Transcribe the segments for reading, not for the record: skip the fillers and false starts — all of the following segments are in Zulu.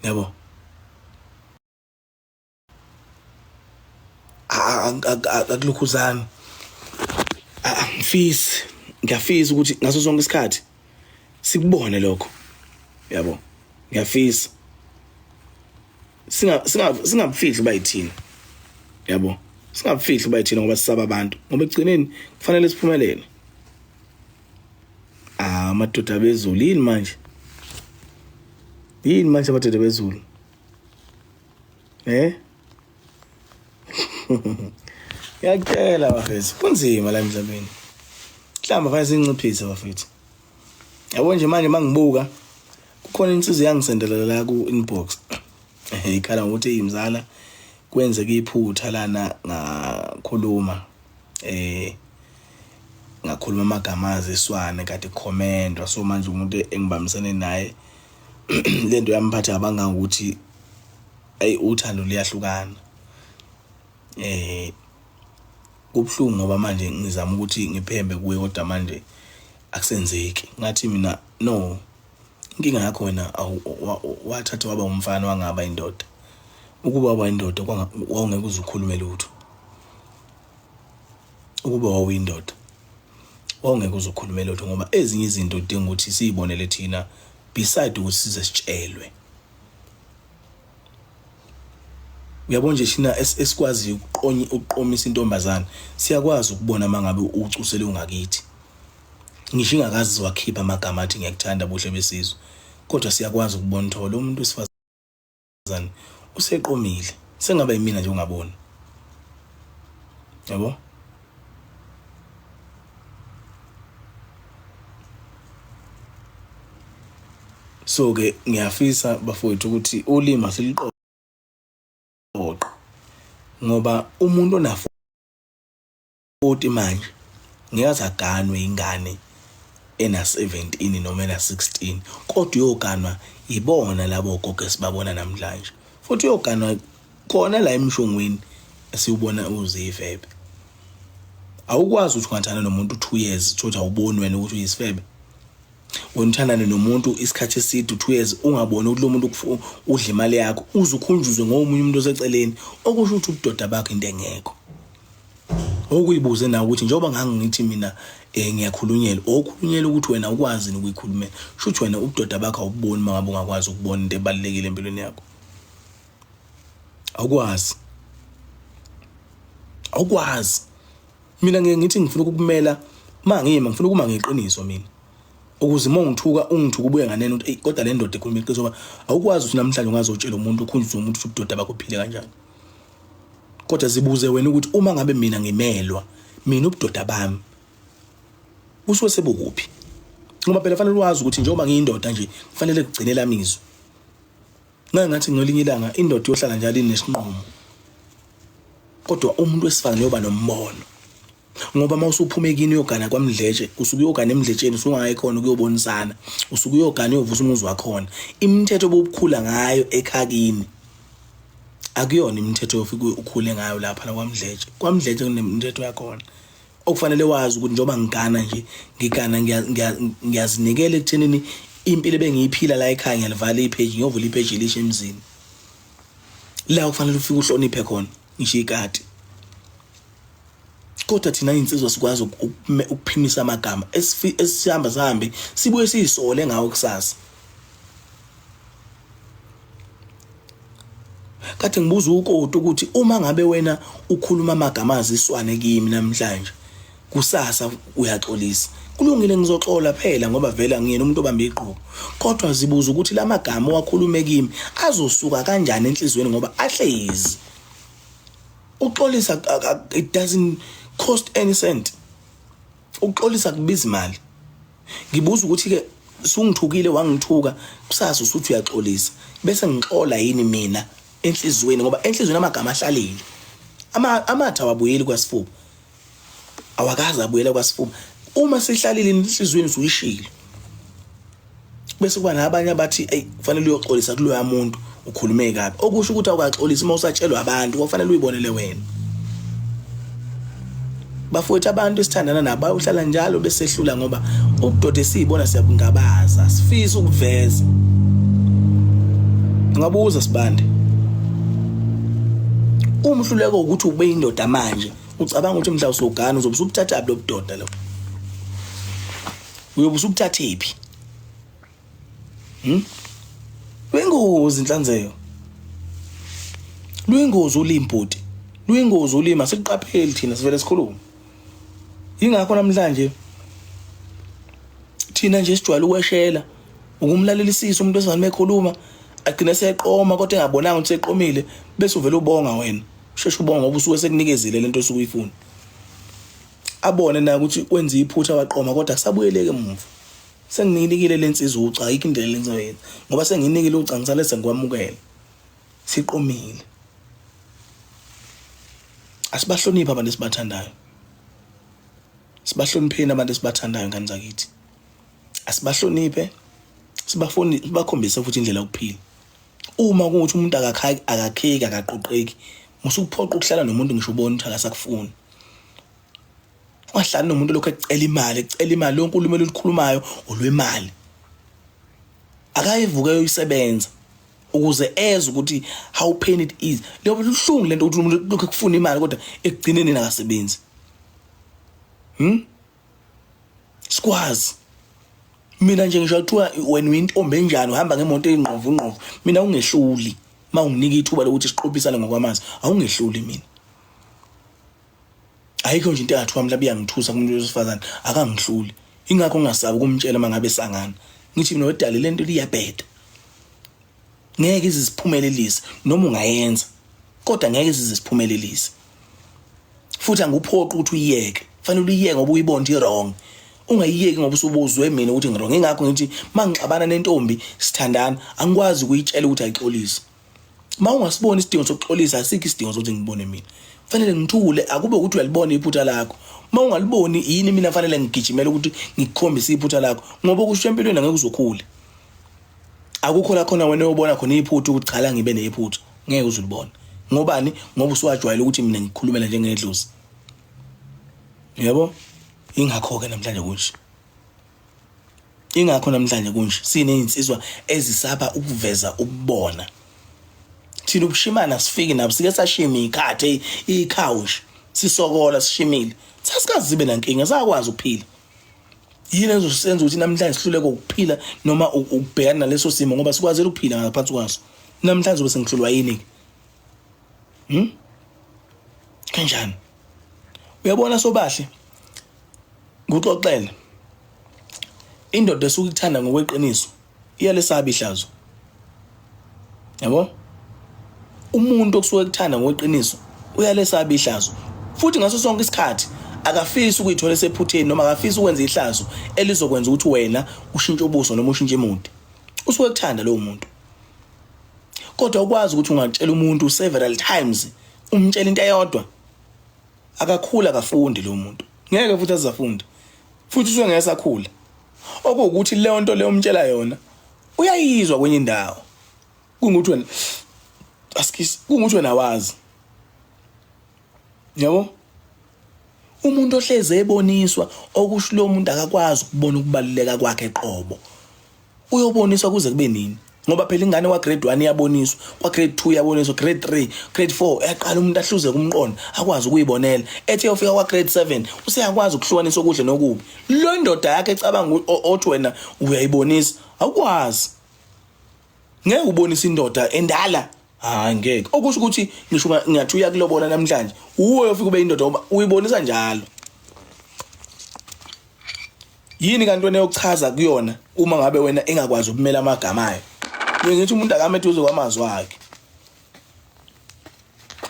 yabo. Akulukhuzana ngiyafisa ukuthi ngaso sonke isikhathi sikubone lokho, yabo. Ngiyafisa singabufihli bayithini, yabo. Singabufihli bayithini ngoba sisaba abantu, ngoba ekugcineni kufanele siphumelele. Amadoda bezulu yini manje amadoda bezulu ngiyakutshela bafethu, kunzima la emhlabeni. Mhlawumbe fanele sinciphise bafethu, yabo. Nje manje mangibuka kukhona insizwa yangisendelela la ku-inbox ikhala ngokuthi eyimzala kwenzeke iphutha lana ngakhuluma amagama eziswane kade comment so manje umuntu engibambisene naye lento yamphatha abanga ukuthi uthando liyahlukana. Kubhlungu ngoba manje ngizama ukuthi ngiphembe kuwe kodwa manje akusenzeki. Ngathi mina no, inkinga yakho wena wathatha waba umfana wangaba indoda. Ukuba waba indoda wawungeke uzukhulume lutho. Ukuba wawuyindoda wawungeke uzukhulume lutho ngoba ezinye izinto udinga ukuthi siyibonele thina beside ukuthi size sitshelwe. Uyabona nje thina esikwazi ukuqomisa intombazana siyakwazi ukubona mangabe ucusele ungakithi. Ngisho ingakazi wakhipha amagama athi ngiyakuthanda buhle besizwe, kodwa siyakwazi ukubona thola umuntu wesifazane useqomile, sengaba yimina nje ungaboni, yabo. So ke ngiyafisa bafowethu ukuthi ulimi asiliqoqe ngoba umuntu onafo 40 manje ngiyazi aganwe ingane ena 17 noma ena 16, kodwa uyoganwa ibona labo gogo esibabona namhlanje, futhi uyoganwa khona la emshongweni esiyubona uzifebe. Awukwazi ukuthi ungathana nomuntu 2 years thothi awuboni wena ukuthi uyisifebe. Wena uthandane nomuntu isikhathi eside 2 years ungaboni ukuthi lo muntu udla imali yakho, uzukhunjuzwe ngomunye umuntu oseceleni, okusho ukuthi ubudoda bakho into engekho. Okuyibuze na ukuthi njengoba ngangithi mina ngiyakhulunyela, okhulunyela ukuthi wena ukwazi ukuyikhulumela, shuthi wena ubudoda bakho awuboni mangabe ungakwazi ukubona into ebalekile empilweni yakho. Awukwazi. Mina ngithi ngifuna ukukumela ngifuna ukuma ngeqiniso mina. Ukuze ungithuka ubuye nganene ukuthi kodwa le ndoda ekhuluma iqiniso ngoba awukwazi ukuthi namhlanje ungazotshela umuntu ukhunjuzwe umuntu ukuthi ubudoda bakho uphile kanjani. Kodwa zibuze wena ukuthi uma ngabe mina ngimelwa, mina ubudoda bami usuke sebukuphi? Ngoba phela fanele wazi ukuthi njengoba ngiyindoda nje kufanele kugcinela amizwi. Ngathi ngelinye ilanga indoda yohlala njalo inesinqumo, kodwa umuntu wesifazane yoba nombono. Ngoba mawusuphuma kini uyogana kwaMdletshe, usuke uyogana eMdletsheni usungayikhona ukuyobonisana, usuke uyogana uyovusa umuzi wakhona. Imithetho bobukhula ngayo ekhakini akuyona imithetho yofika ukhule ngayo lapha kwaMdletshe. KwaMdletshe kunemithetho yakhona okufanele wazi ukuthi njengoba ngigana nje ngigana ngiyazinikela ekuthenini impilo bengiyiphila la ekhaya, ngiyalivala ipage, ngiyovula ipage elisha emzini la kufanele ufike uhloniphe khona ngisho ikati. Kodwa thina insizwa sikwazi ukuphimisa amagama esihamba sihambe sibuye siyisole ngawo kusasa. Kade ngibuza uKoti ukuthi uma ngabe wena ukhuluma amagama aziswane kimi namhlanje, kusasa uyaxolisa. Kulungile ngizoxola phela ngoba vela ngiyena umuntu obambe iqhubu, kodwa zibuza ukuthi lamagama owakhulume kimi azosuka kanjani enhlizweni ngoba ahlezi. Uxolisa it doesn't cost any cent. Uxolisa kubiza imali. Ngibuza ukuthi ke sungithukile wangithuka kusasa usuthi uyaxolisa bese ngixola yini mina enhlizweni ngoba enhlizweni amagama ahlalile. Amatha awabuyeli kwaSifuba, awakazi abuyela kwaSifuba. Uma sihlalile enhlizweni suyishilo bese kuba nabanye abathi kufanele uyoxolisa kuloya muntu ukhulume kabi, okusho ukuthi awukaxolisa uma usatshelwa abantu kufanele uyibonele wena. Bafowethu abantu esithandana nabo uhlala njalo bese ehlula ngoba ubudoda esiyibona siyabungabaza, sifisa ukuveza. Ngabuza Sibande, umhluleko ukuthi ube indoda manje ucabanga ukuthi mhla usogana uzobe usubuthatha lo budoda lo, uyobe usubuthathephi? Lwengozi inhlanzeko, lwengozi ulimi bhuti, lwengozi ulimi, asikuqapheli thina sivele sikhuluma. Ingakho namhlanje thina nje sijwayele ukweshela ukumlalelisisa umuntu esivane ekhuluma agcina seqoma kodwa engabonanga ukuthi seqomile bese uvela ubonga wena, usheshe ubonga ngoba usuke sekunikezile lento osuke uyifuna. Abone na ukuthi wenza iphutha waqoma kodwa kusabuyeleke emuva. Senginikile lensizwe uca ayikho indlela lengizoyenza ngoba senginikile uca ngisale sengikwamukela. Siqomile. Asibahlonipha abantu esibathandayo. Sibahlonipheni abantu esibathandayo ngani zakithi. Asibahloniphe, sibakhombise futhi indlela yokuphila. Uma kuthi umuntu akakheki akaqoqeki, musukuphoqa ukuhlala nomuntu ngisho ubona ukuthi akasakufuni. Wahlala nomuntu lokho ecela imali, lonke ulimi olukhulumayo olwemali. Akayivuke uyisebenza ukuze eze ukuthi how pain it is. Leyo luhlungu lento ukuthi umuntu lokho kufuna imali kodwa ekugcineni akasebenzi. Sikwazi. Mina nje ngisho kuthiwa wena uyintombi enjani uhamba ngemoto eyingqovu, mina ungehluli. Mawunginika ithuba lokuthi siqophisane ngokwamazi, awungehluli mina. Ayikho nje into engathiwa mhlawumbe iyangithusa kumuntu wesifazane, akangihluli. Ingakho ngingasabi ukumtshela mangabe sangana. Ngithi mina wedala lento liyabheda. Ngeke izisiphumelelise noma ungayenza. Kodwa ngeke izisiphumelelise. Futhi anguphoqa ukuthi uyiyeke. Fanele uyiyeke ngoba uyibona ukuthi wrong. Ungayiyeki ngoba usubuzwe mina ukuthi ngirong. Ingakho ngithi mangixabana nentombi sithandana angikwazi ukuyitshela ukuthi ayixolise. Ungasiboni isidingo sokuxolisa asikho isidingo sokuthi ngibone mina. Fanele ngithule akube ukuthi uyalibona iphutha lakho. Ungaliboni yini mina fanele ngigijimela ukuthi ngikukhombise iphutha lakho ngoba kusho empilweni angeke uzokhule. Akukho la khona wena uyobona khona iphutha ukuthi cha la ngibe nephutha. Ngeke uzulibona. Ngobani? Ngoba usuwajwayela ukuthi mina ngikhulumela njengedlozi. Yebo? Ingakho ke namhlanje kunje. Ingakho namhlanje kunje sinezinsizwa ezisapha ukuveza ukubona. Thina ubushimana sifike nabo sike sashima ikhathe ikhawushi sisokola sishimile. Sasikazi zibe nankinga sakwazi ukuphila. Yini ezosenza ukuthi namhlanje sihluleke ukuphila noma ukubhekana naleso simo ngoba sikwazela ukuphila ngaphansi kwaso. Namhlanje bese ngihlulwa yini ke? Kanjani? Uyabona Sobahle? Ngixoxele. Indoda esuke ikuthanda ngokweqiniso iyalesaba ihlazo. Yabo? Umuntu okusuke ekuthanda ngokweqiniso uyalesaba ihlazo. Futhi ngaso sonke isikhathi akafisi ukuyithola esephutheni noma akafisi ukwenza ihlazo elizokwenza ukuthi wena ushintshe ubuso noma ushintshe imude. Usuke ekuthanda lo muntu. Kodwa ukwazi ukuthi ungatshela umuntu several times umtshela into eyodwa akakhula akafundi lo muntu. Ngeke futhi azafunda. Futhi usuke ngeke sakhula. Okuwukuthi leyo nto leyo umtshela yona uyayizwa kwenye indawo. Kungukuthi wena kungukuthi wena wazi. Yabo? Umuntu ohleze eboniswa okusho lo muntu akakwazi ukubona ukubaluleka kwakhe eqobo. Uyoboniswa kuze kube nini? Ngoba phela ingane wa grade 1 iyaboniswa, kwa grade 2 iyaboniswa, grade 3, grade 4 yaqala umuntu ahluze kumqondo, akwazi ukuyibonela. Ethi uyofika kwa grade 7 useyakwazi ukuhlukanisa okuhle nokubi. Lo ndoda yakhe ecabanga othi wena uyayibonisa, awukwazi. Ngeke ubonise indoda endala. Ngeke. Okusho ukuthi ngisho ngathi uyakulobola namhlanje, uwe ufike ube indoda ngoba uyibonisa njalo. Yini kanti wena yokuchaza kuyona uma ngabe wena engakwazi ukumela amagama ayo? Ngithi umuntu akameduze kwamazwi wakhe.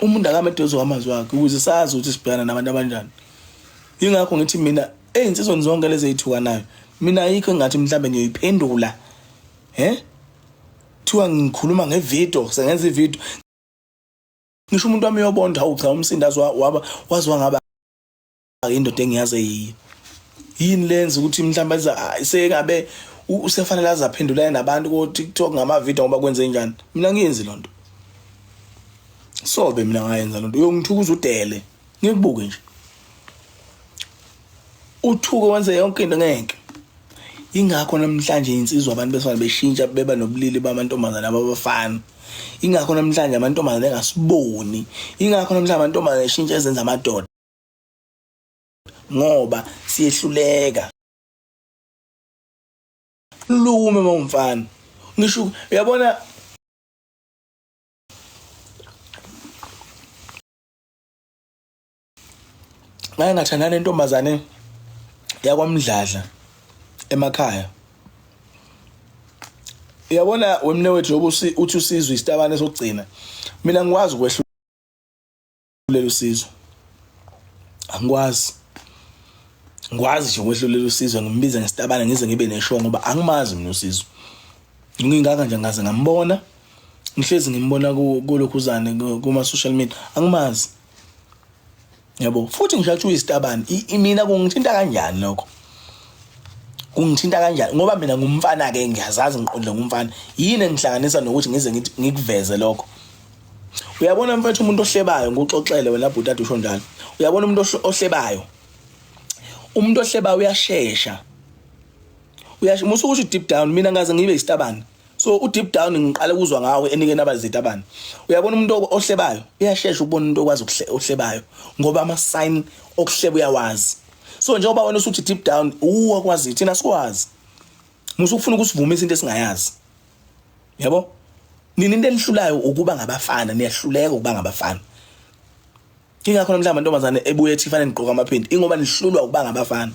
Umuntu akameduze kwamazwi wakhe ukuze sazi ukuthi sibhekana nabantu abanjani. Ingakho ngithi mina insizweni zonke lezi ezithuka nayo, mina ayikho engathi mhlambe ngiyoyiphendula. Thiwa ngikhuluma ngevideo, sengenza ivideo. Ngisho umuntu wami uyobonda hawu cha umsindazi wazwa ngaba indoda engiyazi yiyi. Yini lenza ukuthi mhlawumbe sengabe usefanele azaphendula nabantu ku TikTok ngama video ngoba kwenze njani? Mina ngiyenzi lonto. Sobe mina ngayenza lonto. Uyongithukuza udele. Ngikubuke nje. Uthuko wenze yonke into ngeke. ingakho namhlanje insizwa abantu besifazane beshintsha beba nobulili bamantombazane abafana. Ingakho namhlanje amantombazane engasiboni. Ingakho namhlanje amantombazane eshintsha ezenza amadoda. Ngoba siyehluleka. Lume mawumfana. Ngisho uyabona ngake ngathandana nentombazane yakwaMdladla emakhaya. Uyabona wemnewethu jobe uthi usizwe isitabane sokugcina. Mina ngikwazi ukwehlulela usizo. Angikwazi. Ngikwazi nje ukwehlulela usizo ngimbize ngesitabane ngize ngibe neshow ngoba angimazi mina usizo. Ngingaka nje ngaze ngambona. Ngihlezi ngimbona kulokhuzane kuma social media. Angimazi. Yabo futhi ngishathi uyisitabane mina kungithinta kanjani lokho? Kungithinta kanjani ngoba mina ngumfana ke ngiyazazi ngiqondle ngumfana. Yini engihlanganisa nokuthi ngize ngithi ngikuveze lokho? Uyabona mfethu umuntu ohlebayo ngokuxoxele wena bhutata usho njalo. Uyabona umuntu ohlebayo. Umuntu ohlebayo uyashesha. Musuke usho deep down mina ngaze ngibe isitabane. So deep down ngiqale ukuzwa ngawe enikeni abazitabane. Uyabona umuntu ohlebayo uyashesha ukubona umuntu okwazi ohlebayo ngoba ama sign okuhleba uyawazi. So njengoba wena usuthi deep down uwakwazi thina sikwazi. Musuke ufuna ukusivumisa into esingayazi. Yabo? Nini into elihlulayo ukuba ngabafana niyahluleka ukuba ngabafana. Ingakho namhlanje amantombazane ebuye ethi fanele niqoka amaphindi ingoba nihlulwa ukuba ngabafana.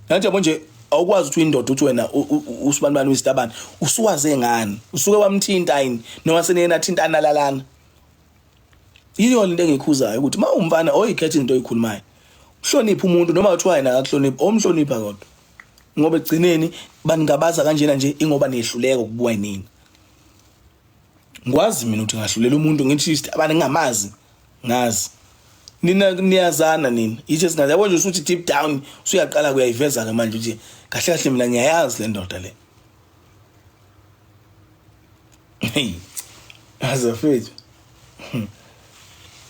Ngathi yabo nje awukwazi ukuthi indoda uthi wena usibanibani wesitabane usuwaze ngani usuke wamthinta yini noma seniyena thintana lalana. Yiyo into engikhuzayo ukuthi mawumfana oyikhethe into oyikhulumayo. Uhlonipha umuntu noma uthiwa yena akakuhlonipha omhlonipha kodwa. Ngoba egcineni baningabaza kanjena nje ingoba niyehluleka ukubuya nini. Ngikwazi mina ukuthi ngahlulela umuntu ngithi isitabane ngingamazi ngazi. Nina niyazana nini yithi singazi yabo nje usuthi deep down usuyaqala kuyayiveza ke manje uthi kahle kahle mina ngiyayazi le ndoda le. Hey azafethu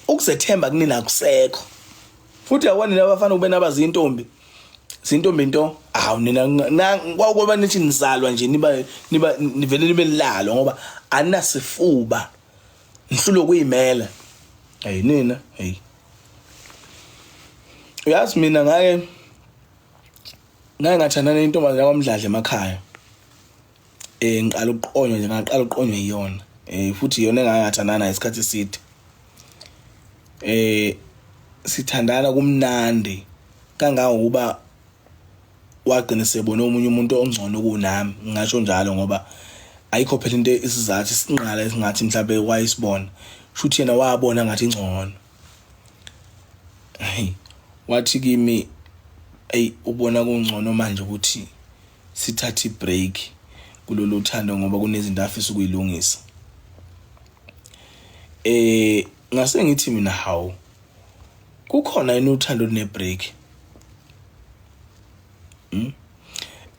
ukuzethemba kunina akusekho futhi yawona nabafana ube nabazi intombi zintombi into nina kwakuba nithi nizalwa nje niba nivele nibe lalo ngoba anasifuba nihlulo kuyimela. Hey nina hey uyazi mina ngake ngathandana intombazane yakwamdladla emakhaya. Ngiqala ukuqonywa nje ngaqala uqonywa iyona. Futhi iyona engangathandana isikhathi eside. Sithandana kumnandi kangangokuba wagcina sebona omunye umuntu ongcono kunami. Ngisho njalo ngoba ayikho phela into isizathu isinqala esingathi mhlawumbe wayisibona. Futhi yena wabona ngathi ingcono. Wathi kimi ubona kungcono manje ukuthi sithathe ibreak kulolu uthando ngoba kunezinto afisa ukuyilungisa. Ngase ngithi mina hawu kukhona yini uthando lunebreak?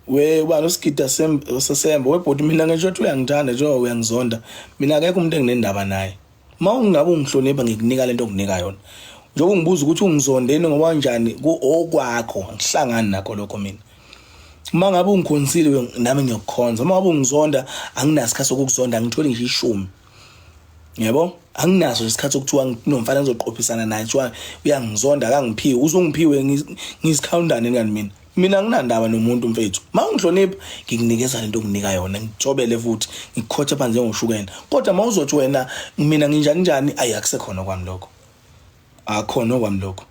We ubani uSigida Sesembo webhodi mina ngisho ukuthi uyangithanda nje uyangizonda mina akekho umuntu enginendaba naye. Mawungabe ungihlonipha ngikunika lento onginika yona. Njengoba ngibuza ukuthi ungizondeni ngoba kanjani okwakho ngihlangani nakho lokho mina. Uma ngabe ungikhonsile nami ngiyokukhonza. Uma ngabe ungizonda anginasikhathi sokukuzonda ngithole nje ishumi. Yebo? Anginaso isikhathi sokuthiwa nginomfana engizoqophisana naye thiwa uyangizonda akangiphiwe uzongiphiwe ngisikhawundane ngani mina. Mina anginandaba nomuntu mfethu. Mawungihlonipha ngikunikeza lento onginika yona ngijobele futhi ngikukhotha phansi njengoshukela. Kodwa mawuzothi wena mina nginjani njani ayakusekhona kwami lokho. Akhona okwami lokho.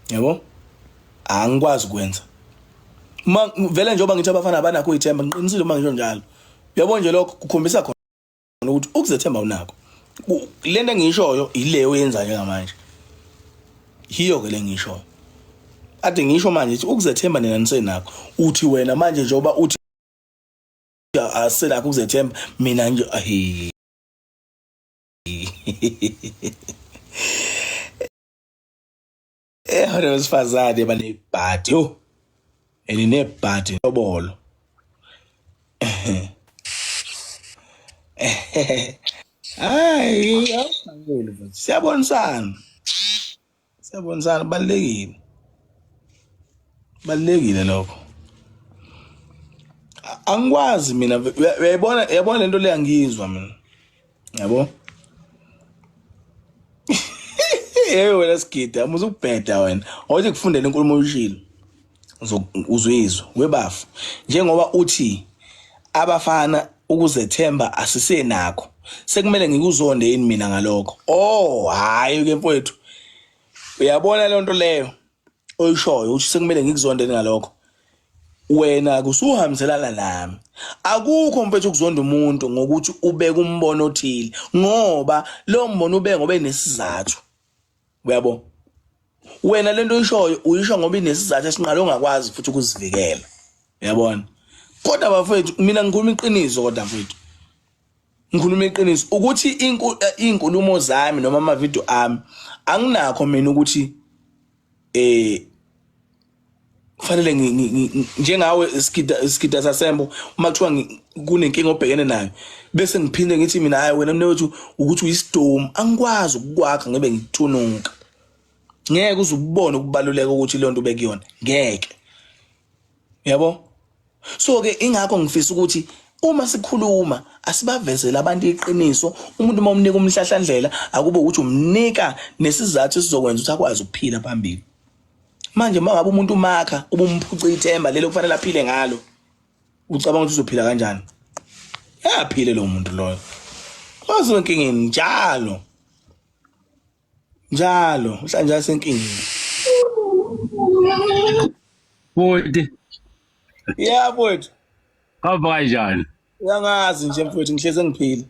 Yabo? Angikwazi ukwenza. Vele njengoba ngithi abafana abanakho ithemba ngiqinisile uma ngisho njalo. Uyabo nje lokho kukhombisa khona ukuthi ukuzethemba unakho. Lento engishoyo ileyo yenza njengamanje. Hiyo ke lengishoyo. Ade ngisho manje ukuthi ukuzethemba nina nisenakho. Uthi wena manje njengoba uthi aselakho ukuzethemba mina nje ahi. Hona wesifazane banebhadi yo. Elinebhadi lobolo. Hayi awukhangele mfethu. Siyabonisana. Balekile lokho. angikwazi mina uyayibona lento le angizwa mina yabo wena Sigida uzukubheda wena awuthi kufundela inkulumo oyishilo uzwizwa webafu njengoba uthi abafana ukuzethemba asisenakho sekumele ngikuzonde yini mina ngalokho hayi ke mfowethu uyabona le nto leyo oyishoyo uthi sekumele ngikuzonde ngalokho wena kusuhambiselana nami akukho mfethu ukuzonda umuntu ngokuthi ubeke umbono othile ngoba lo mbono ube ngoba enesizathu uyabo wena lento oyishoyo uyisho ngoba inesizathu esinqalo ongakwazi futhi ukuzivikela uyabona kodwa bafethu mina ngikhuluma iqiniso kodwa mfethu ngikhuluma iqiniso ukuthi inkulumo zami noma ama video ami anginakho mina ukuthi kufanele njengawe Sigida Sasembo uma kuthiwa kunenkinga obhekene nayo bese ngiphinde ngithi mina hayi wena mnewethu ukuthi uyisidomu angikwazi ukukwakha ngibe ngithunuka ngeke uzubona ukubaluleka ukuthi le nto bekuyona ngeke yabo so ke ingakho ngifisa ukuthi uma sikhuluma asibavezele abantu iqiniso umuntu uma umnika umhlahlandlela akube ukuthi umnika nesizathu esizokwenza ukuthi akwazi ukuphila phambili manje mangabe umuntu umakha ubumphuca ithemba lelo kufanele aphile ngalo ucabanga ukuthi uzophila kanjani yaphile lo muntu loyo wazi wenkingeni njalo mhlanje asenkingeni Bodi. Yeah bodi. Khamba kanjani? Uyangazi nje mfowethu ngihleze ngiphila.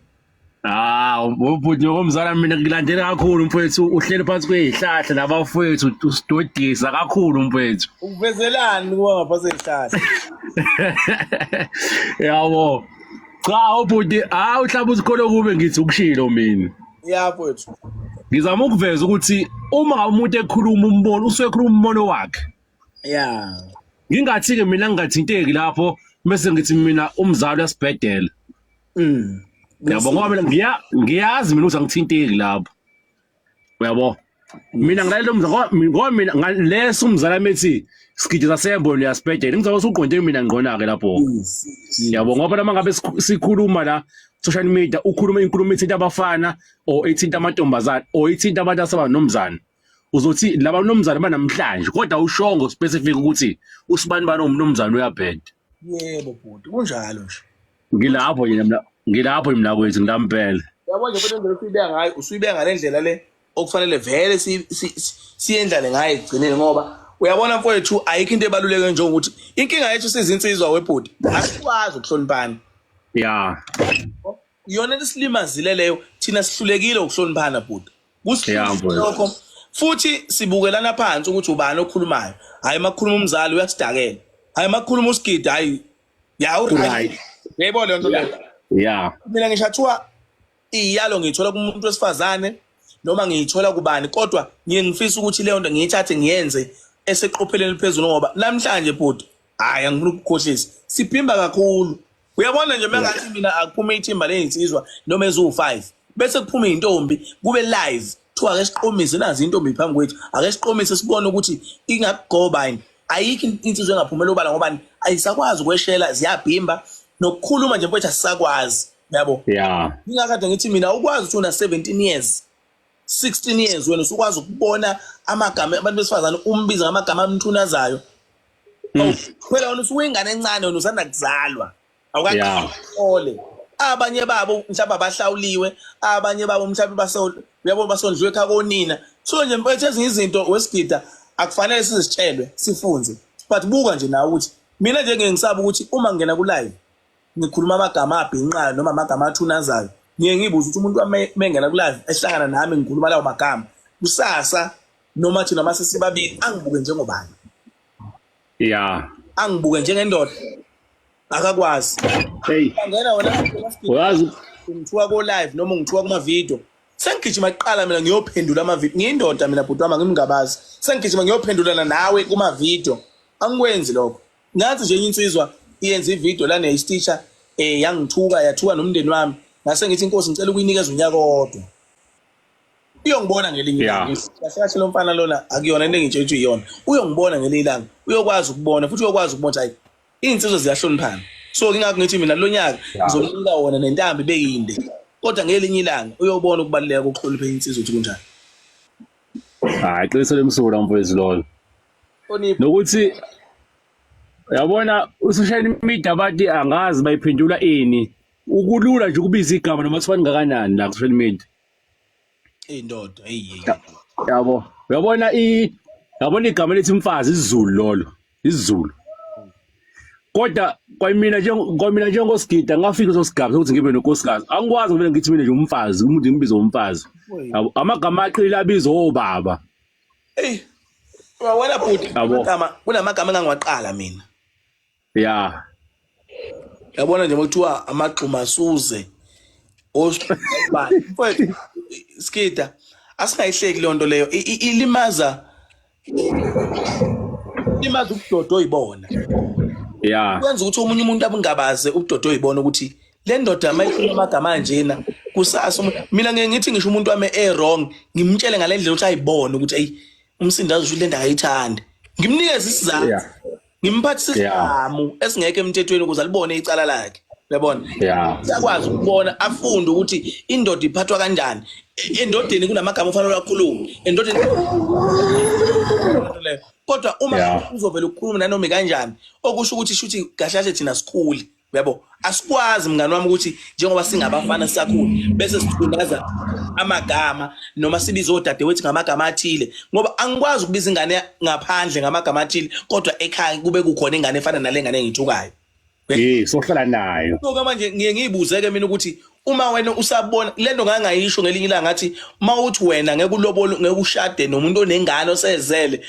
Ubhuti ngokomzala mina ngilandela kakhulu mfowethu uhleli phansi kwezihlahla nabafowethu usidodisa kakhulu mfowethu. Ukuvezelani kuba ngaphansi kwezihlahla? Yabo. Cha ubhuti uhlaba usikholo kube ngithi ukushilo mina. Yeah mfowethu. Ngizama ukuveza ukuthi uma umuntu ekhuluma umbono usuke ekhuluma umbono wakhe. Yeah. Ngingathi ke mina ngingathinteki lapho bese ngithi mina umzali uyasibhedela. Yabo ngoba mina ngiyazi mina ukuthi angithinteki lapho. Uyabo? Mina ngilalela umzali ngoba mina ngaleso umzali methi Sigida Sasembo uyasibhedela. Ngizaba usuqonde mina ngqona ke lapho. Yabo ngoba lama ngabe sikhuluma la social media ukhuluma inkulumo ethinta abafana or ethinta amantombazana or ethinta abantu asaba nomzana. Uzothi laba nomzana banamhlanje kodwa ushongo specific ukuthi usibani bani umnomzana uyabheda. Yebo bhuti kunjalo nje. Ngilapho mina kwethu ngikampela. Yabo nje kodwa indlela usuyibeka ngayo usuyibeka ngalendlela le okufanele vele siyendlale ngayo egcineni ngoba uyabona mfowethu ayikho into ebaluleke njengokuthi inkinga yethu sizinsizwa webhuti asikwazi ukuhloniphana. Yeah. Yona lesilimazile leyo thina sihlulekile ukuhloniphana bhuti. Kusihlokho futhi sibukelana phansi ukuthi ubani okhulumayo hayi makukhuluma umzali uyasidakela hayi makukhuluma uSigida hayi right yebo le nto leyo yeah mina ngishathiwa iyalo ngithola kumuntu wesifazane noma ngiyithola kubani kodwa ngiyengifisa ukuthi le nto ngiyithathe ngiyenze eseqopheleni phezulu ngoba namhlanje bhuti hayi angifuna ukukhohlisa siphimba kakhulu uyabona nje mengathi mina akuphuma ithimba lezinsizwa noma ezu5 bese kuphuma intombi kube live kuthiwa ake siqomise nazi intombi phambi kwethu ake siqomise sibone ukuthi ingakugoba yini ayikho insizwe engaphumela ubala ngoba ayisakwazi ukweshela ziyabhimba nokukhuluma nje mfowethu asisakwazi yabo yeah ngingakade ngithi mina ukwazi ukuthi una 17 years 16 years wena usukwazi ukubona amagama abantu besifazana umbiza ngamagama amthunazayo phela wena usuwingane encane wena usanda kuzalwa awukaqole abanye babo mhlawumbe abahlawuliwe abanye babo mhlawumbe uyabo basondliwe ekhaya konina so nje mfethu ezinye izinto weSigida akufanele sizitshelwe sifunze but buka nje nawe ukuthi mina nje ngisaba ukuthi uma ngena ku live ngikhuluma amagama abhinqayo noma amagama athunazayo ngibuza ukuthi umuntu mengena ku live ehlangana nami ngikhuluma lawo magama kusasa noma thina mase sibabili angibuke njengobani yeah angibuke njengendoda akakwazi hey ngena wena uyazi ngithiwa ko live noma ngithiwa kuma video sengigijima iqala mina ngiyophendula ama video ngiyindoda mina bhuti wami ngimngabazi sengigijima ngiyophendulana nawe kuma video angikwenzi lokho ngathi nje insizwa iyenza ivideo la neSteacher yangithuka yathuka nomndeni wami ngase ngithi inkosi ngicela ukuyinikeza unyaka kodwa uyongibona ngelinye ilanga kahle lo mfana lona akuyona into engitshela ukuthi uyona uyongibona ngelinye ilanga uyokwazi ukubona futhi uyokwazi ukubona hayi insizwe ziyahloniphana So ngingakho ngithi mina lo nyaka ngizomnika wona nentambi beyinde kodwa ngelinye ilanga uyobona ukubaluleka kokuhlonipha insizwa ukuthi kunjani. Hayi qinisele emsulwa mfowethu lolo. Hlonipha Nokuthi yabona social media bathi angazi bayiphendula ini. Ukulula nje ukubiza igama noma kufani ngakanani la social media. indoda hey. Yabo. Yabona igama lethi mfazi isiZulu lolo. isiZulu. Kodwa kwamina njengosigida ngafika sosigaba sokuthi ngibe nonkosikazi. Angikwazi ngivele ngithi mina nje umfazi, umuntu ngimbiza umfazi. Yabo amagama aqila abizo obaba. Hey. Wena bhuti kunamagama engangiwaqala mina. Yeah. Yabona nje mothiwa amagxuma suze. Osibani. Mfowethu skida asingayihleki le nto leyo ilimaza ubudodo oyibona. Yeah. Kwenza ukuthi omunye umuntu abungabaze ubudodo oyibona ukuthi le ndoda mayikhuluma amagama anjena kusasa mina ngeke ngithi ngisho umuntu wami wrong ngimtshele ngalendlela ukuthi ayibone ukuthi hey umsindazi usho le nto ayithandi ngimnikeze isizathu ngimphathise isihamu esingeke emthethweni ukuze alibone icala lakhe uyabona uyakwazi ukubona afunde ukuthi indoda iphathwa kanjani endodeni kunamagama ofanele akhulume endodeni kodwa uma uzovela ukukhuluma nanoma kanjani okusho ukuthi shuthi kahle thina sikhuli uyabo asikwazi mngani wami ukuthi njengoba singabafana sisakhula bese sithunaza amagama noma sibiza odadewethu ngamagama athile ngoba angikwazi ukubiza ingane ngaphandle ngamagama athile kodwa ekhaya kube kukhona ingane efana nale ngane engithukayo sohlala nayo so manje ngiye ngiyibuze ke mina ukuthi uma wena usabona lento ngangayisho ngelinye ilanga ngathi mawuthi wena ngeke ulobole ngeke ushade nomuntu onengane osezele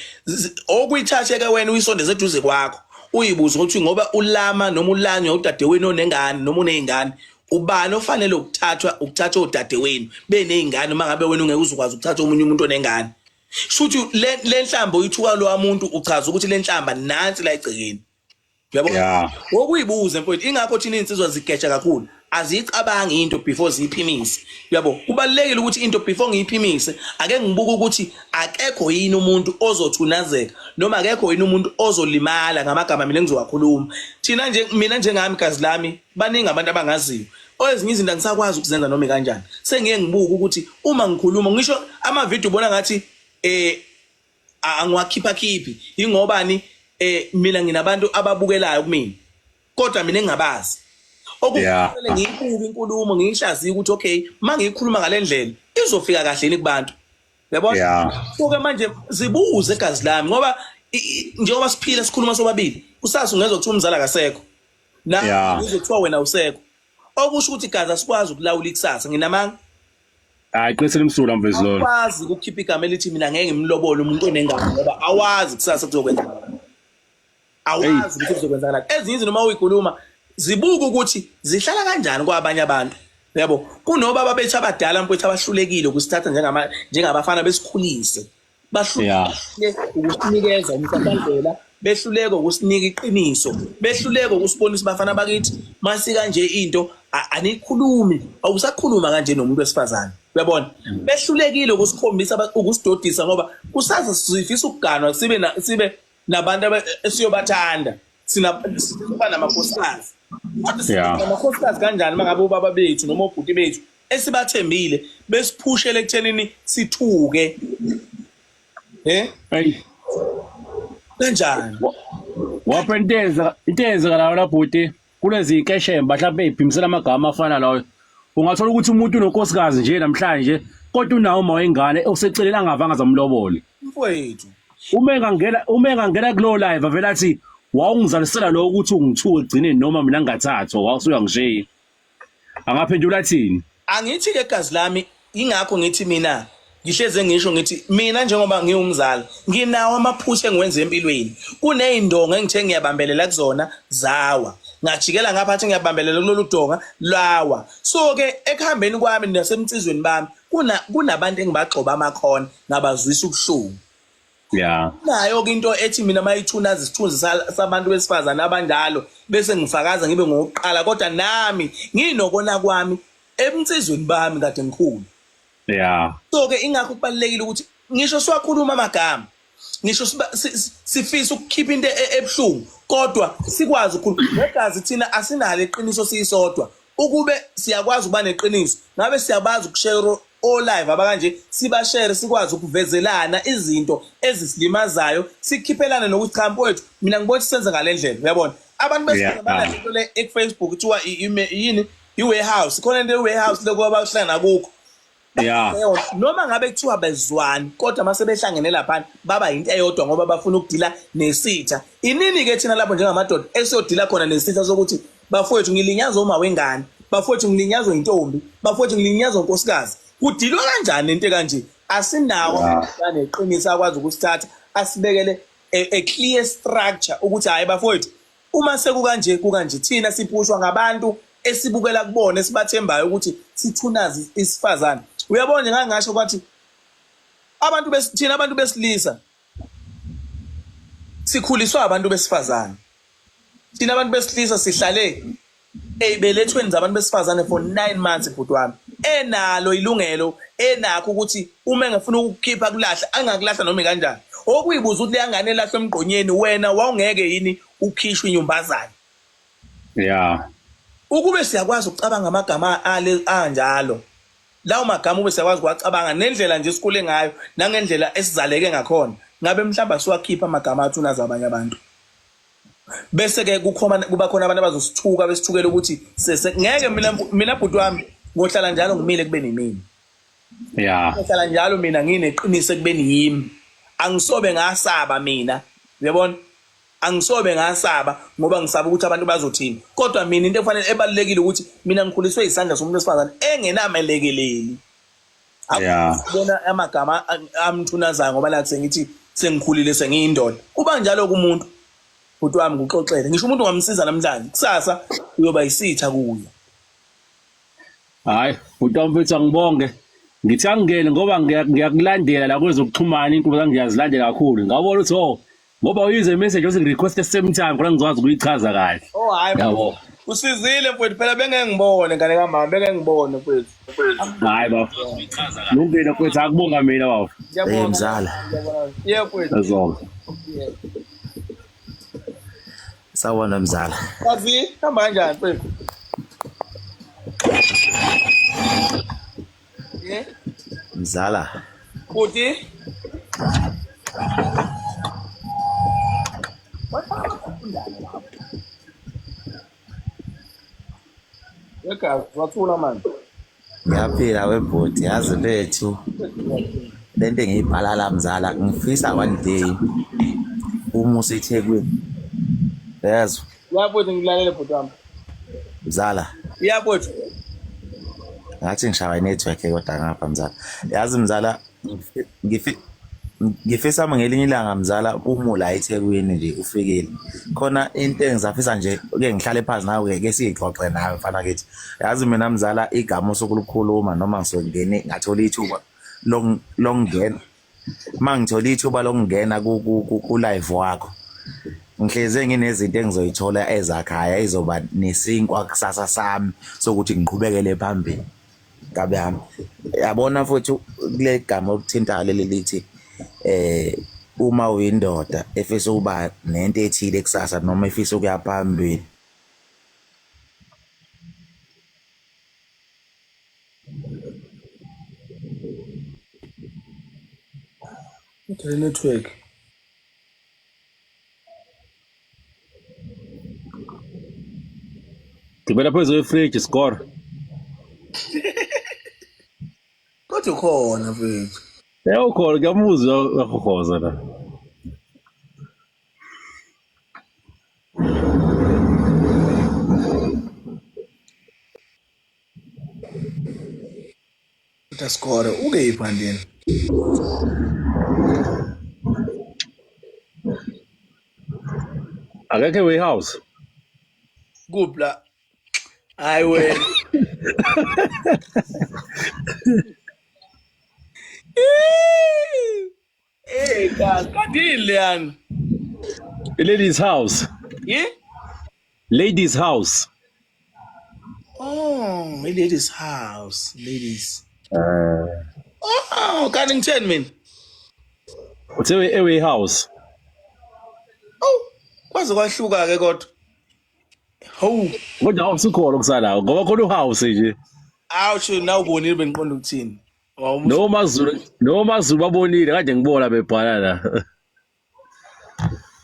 okuyithathe ke wena uyisondeze eduze kwakho uyibuza ukuthi ngoba ulama noma ulanywa udadewenu onengane noma unezingane ubani ofanele ukuthatha odadewenu benezingane uma ngabe wena ungeke uzukwazi ukuthatha umunye umuntu onengane shuthi le nhlambo uyithuka lo muntu uchaza ukuthi le nhlamba nansi la igcekeni uyabona okuyibuza mfowethu ingakho thina insizwa zigeja kakhulu azicabangi into before ziphimise uyabo kubalekile ukuthi into before ngiyiphimise ake ngibuka ukuthi akekho yini umuntu ozothunazeka noma akekho yini umuntu ozolimala ngamagama mina engizowakhuluma thina nje mina njengami gazi lami baningi abantu abangaziyo ezinye izinto angisakwazi ukuzenza noma kanjani sengiye ngibuka ukuthi uma ngikhuluma ngisho ama video ubona ngathi angiwakhipha ingobani mina nginabantu ababukelayo kumina kodwa mina engabazi okufanele ngiyibuke inkulumo ngiyihlaziye ukuthi okay mangiyikhuluma ngalendlela izofika kahle ni kubantu yabona so ke manje zibuze egazi lami ngoba njengoba siphila sikhuluma sobabili usasa ungezwe ukuthi umzala akasekho la uzothiwa wena usekho okusho ukuthi igazi asikwazi ukulawula ikusasa nginamanga hayi qinisele emsulwa mfowethu lo akwazi ukukhipha igama elithi mina ngeke ngimlobole umuntu onengane ngoba awazi kusasa kuzokwenza awazi ukuthi kuzokwenza ezinye izinto uma uyikhuluma zibuka ukuthi zihlala kanjani kwabanye abantu yabo kunobaba bethu abadala mfowethu abahlulekile ukusithatha njengabafana besikhulise bahluleke ukusinikeza umhlahlandlela behluleke ukusinika iqiniso behluleke ukusibonisa bafana bakithi masi kanje into anikhulumi awusakhuluma kanje nomuntu wesifazane uyabona behlulekile ukusikhombisa ukusidodisa ngoba kusaza sifisa ukuganwa sibe nabantu esiyobathanda sina namakhosikazi namakhosikazi kanjani mangabe ubaba bethu noma obhuti bethu esibathembile besiphushele ekuthenini sithuke kanjani wapha inteze kalawo la bhuti kulezi inkeshemba mhlawumbe eziphimisela amagama afana lawo ungathola ukuthi umuntu unonkosikazi nje namhlanje kodwa unawo uma wengane oseceleni angavanga zamlobole mfowethu uma engangena kulo live avela athi wawungizalisela lo ukuthi ungithuke egcineni noma mina ngingathathwa wasuka ngishiye angaphendula athini angithi ke gazi lami ingakho ngithi mina ngihleze ngisho ngithi mina njengoba ngiwumzali nginawo amaphutha engiwenza empilweni kunezindonga engithe ngiyabambelela kuzona zawa ngajikela ngapha ngiyabambelela kulolu donga lawa so ke ekuhambeni kwami nasemtsizweni bami kunabantu engibagxoba amakhona ngabazwisa ubuhlungu nayo into ethi mina mayithunaza isithunzi sabantu besifazana abanjalo bese ngifakaza ngibe ngokuqala kodwa nami nginokona kwami emtsizweni bami kade ngikhulu so ke ingakho kubalekile ukuthi ngisho siwakhuluma amagama ngisho sifisa ukukhipha into ebuhlungu kodwa sikwazi ukukhuluma negazi thina asinalo iqiniso siyisodwa ukube siyakwazi ukuba neqiniso ngabe siyabazi ukushare live abakanje sibashare sikwazi ukuvezelana izinto ezisilimazayo sikhiphelane nokuthi cha mfowethu mina ngibona senze ngalendlela uyabona abantu besifana banalento le eFacebook kuthiwa yini i-warehouse khona into e-warehouse lokho abahlangana kukho noma ngabe kuthiwa bezwani kodwa mase behlangene lapha baba into eyodwa ngoba bafuna ukudila nesitha inini ke thina lapho njengamadoda esiyodila khona nesitha sokuthi bafowethu ngilinyazwa uma wengane bafowethu ngilinyazwa intombi bafowethu ngilinyazwa unkosikazi kudilwa kanjani into kanje asinawo neqiniso akwazi ukusithatha asibekele a clear structure ukuthi hayi bafowethu uma sekukanje thina siphushwa ngabantu esibukela kubona esibathembayo ukuthi sithunazi isifazane uyabona nje ngangasho kwathi thina abantu besilisa sikhuliswa abantu besifazane thina abantu besilisa sihlale eyibelethweni zabantu besifazane for 9 months bhuti wami enalo ilungelo enakho ukuthi uma engafuna ukukhipha kulahla angakulahla noma kanjani okuyibuza ukuthi leyangane elahlwe emgqonyeni wena wawungeke yini ukhishwe inyumbazane ukube siyakwazi ukucabanga amagama anjalo lawo magama ube siyakwazi ukucabanga nendlela nje sikhule ngayo nangendlela esizaleke ngakhona ngabe mhlamba siwakhipha amagama athu nazabanye abantu bese ke kuba khona abantu abazosithuka besithukela ukuthi ngeke mina bhuti wami ngohlala njalo ngimile kube nemini ngohlala njalo mina ngineqiniso kubeni yimi angisobe ngasaba mina uyabona angisobe ngasaba ngoba ngisaba ukuthi abantu bazothini kodwa mina into efanele ebalekile ukuthi mina ngikhuliswe isandla somuntu wesifazane engenamelekeleli bona amagama amthunazayo ngoba la sengithi sengikhulile sengiyindoda kuba njalo kumuntu bhuti wami kuxoxele ngisho umuntu ungamsiza namhlanje kusasa uyoba isitha kuye hayi bhuti wami mfethu angibonge ngithi angene ngoba ngiyakulandela la kwezokuxhumana inkqubo zangiyazilandela kakhulu ngabona ukuthi ngoba uyize message ose request at the same time kodwa ngizokwazi ukuyichaza kahle hayi yabo usizile mfowethu phela bengeke ngibone ngane kamama bengeke ngibone mfowethu hayi bafo ungena mfowethu akubonga mina bafo mzala mfowethu azonke sawona mzala kazi hamba kanjani mfowethu mzala uthi wathula manje ngiyaphila webhodi yazi lethu lento engiyibhala la mzala ngifisa one day uma useThekwini yazi yabona ngilalele bhuti wami mzala yabona ngathi ngishawa network kodwa ngapha mzala yazi mzala ngifisa ngelinye ilanga mzala uma la eThekwini nje ufikile khona into engizafisa nje ke ngihlale phansi nawe ke siyixoxe nawe mfana kithi yazi mina mzala igama osokulukhuluma noma ngisongene ngathola ithuba lokungena mangithola ithuba lokungena ku live wakho ngihleze nginezinto engizoyithola ezakhaya izoba nesinkwa kusasa sami sokuthi ngiqhubekele phambili ngabe yami yabona futhi kule gama okuthinta leli lithi uma uyindoda efisa ukuba nento ethile kusasa noma efisa ukuya phambili okay network Gibela phezu kwefridge score kodwa khona mfethu ukhona ngiyamuzwa uyahohoza la utascore uke iphandeni akekho warehouse kupla hayi wena kadile yani ladies house ladies house oh ladies house ladies oh kanti ngitheni mina Uthe eWayhouse. Oh, kwaze kwahluka ke kodwa. Hawu, Kodwa awusukhona kusalawo ngoba khona uhouse nje. awusho nawubonile beniqonda ukuthini. Noma Zulu babonile kade ngibona bebhala la.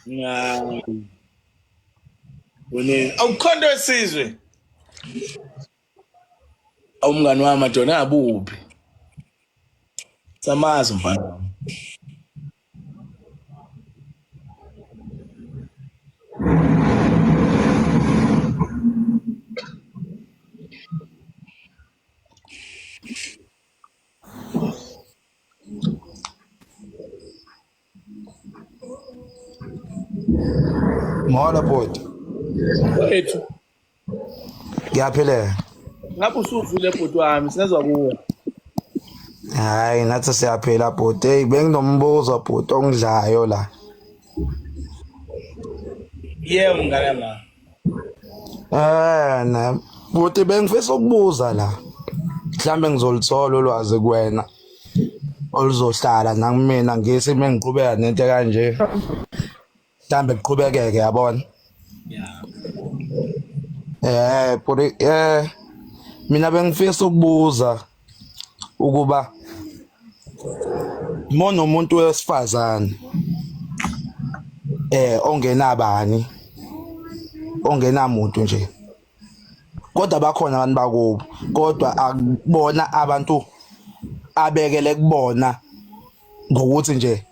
Ngayi. Wena awukhonto wesizwe. Awumngani wami Madonna abuphi. Samazi mfana. Ngola bhuti, Wethu, ngiyaphilela. ngabe usuvule bhuti wami sinezwa kuwe. Hayi nathi siyaphila bhuti. Hey, benginombuzo bhuti ongidlayo la. Yebo mngane ma. Na bhuti bengifisa ukubuza la. Mhlambe ngizolithola ulwazi kuwena. Oluzohlala nakumina ngisi mengiqhubeka nento kanje. Mhlambe kuqhubekeke yabona. Yeah. Bhuti mina bengifisa ukubuza ukuba mona umuntu wesifazane ongenabani ongenamuntu nje kodwa bakhona abantu bakubo kodwa akubona abantu abekele kubona ngokuthi nje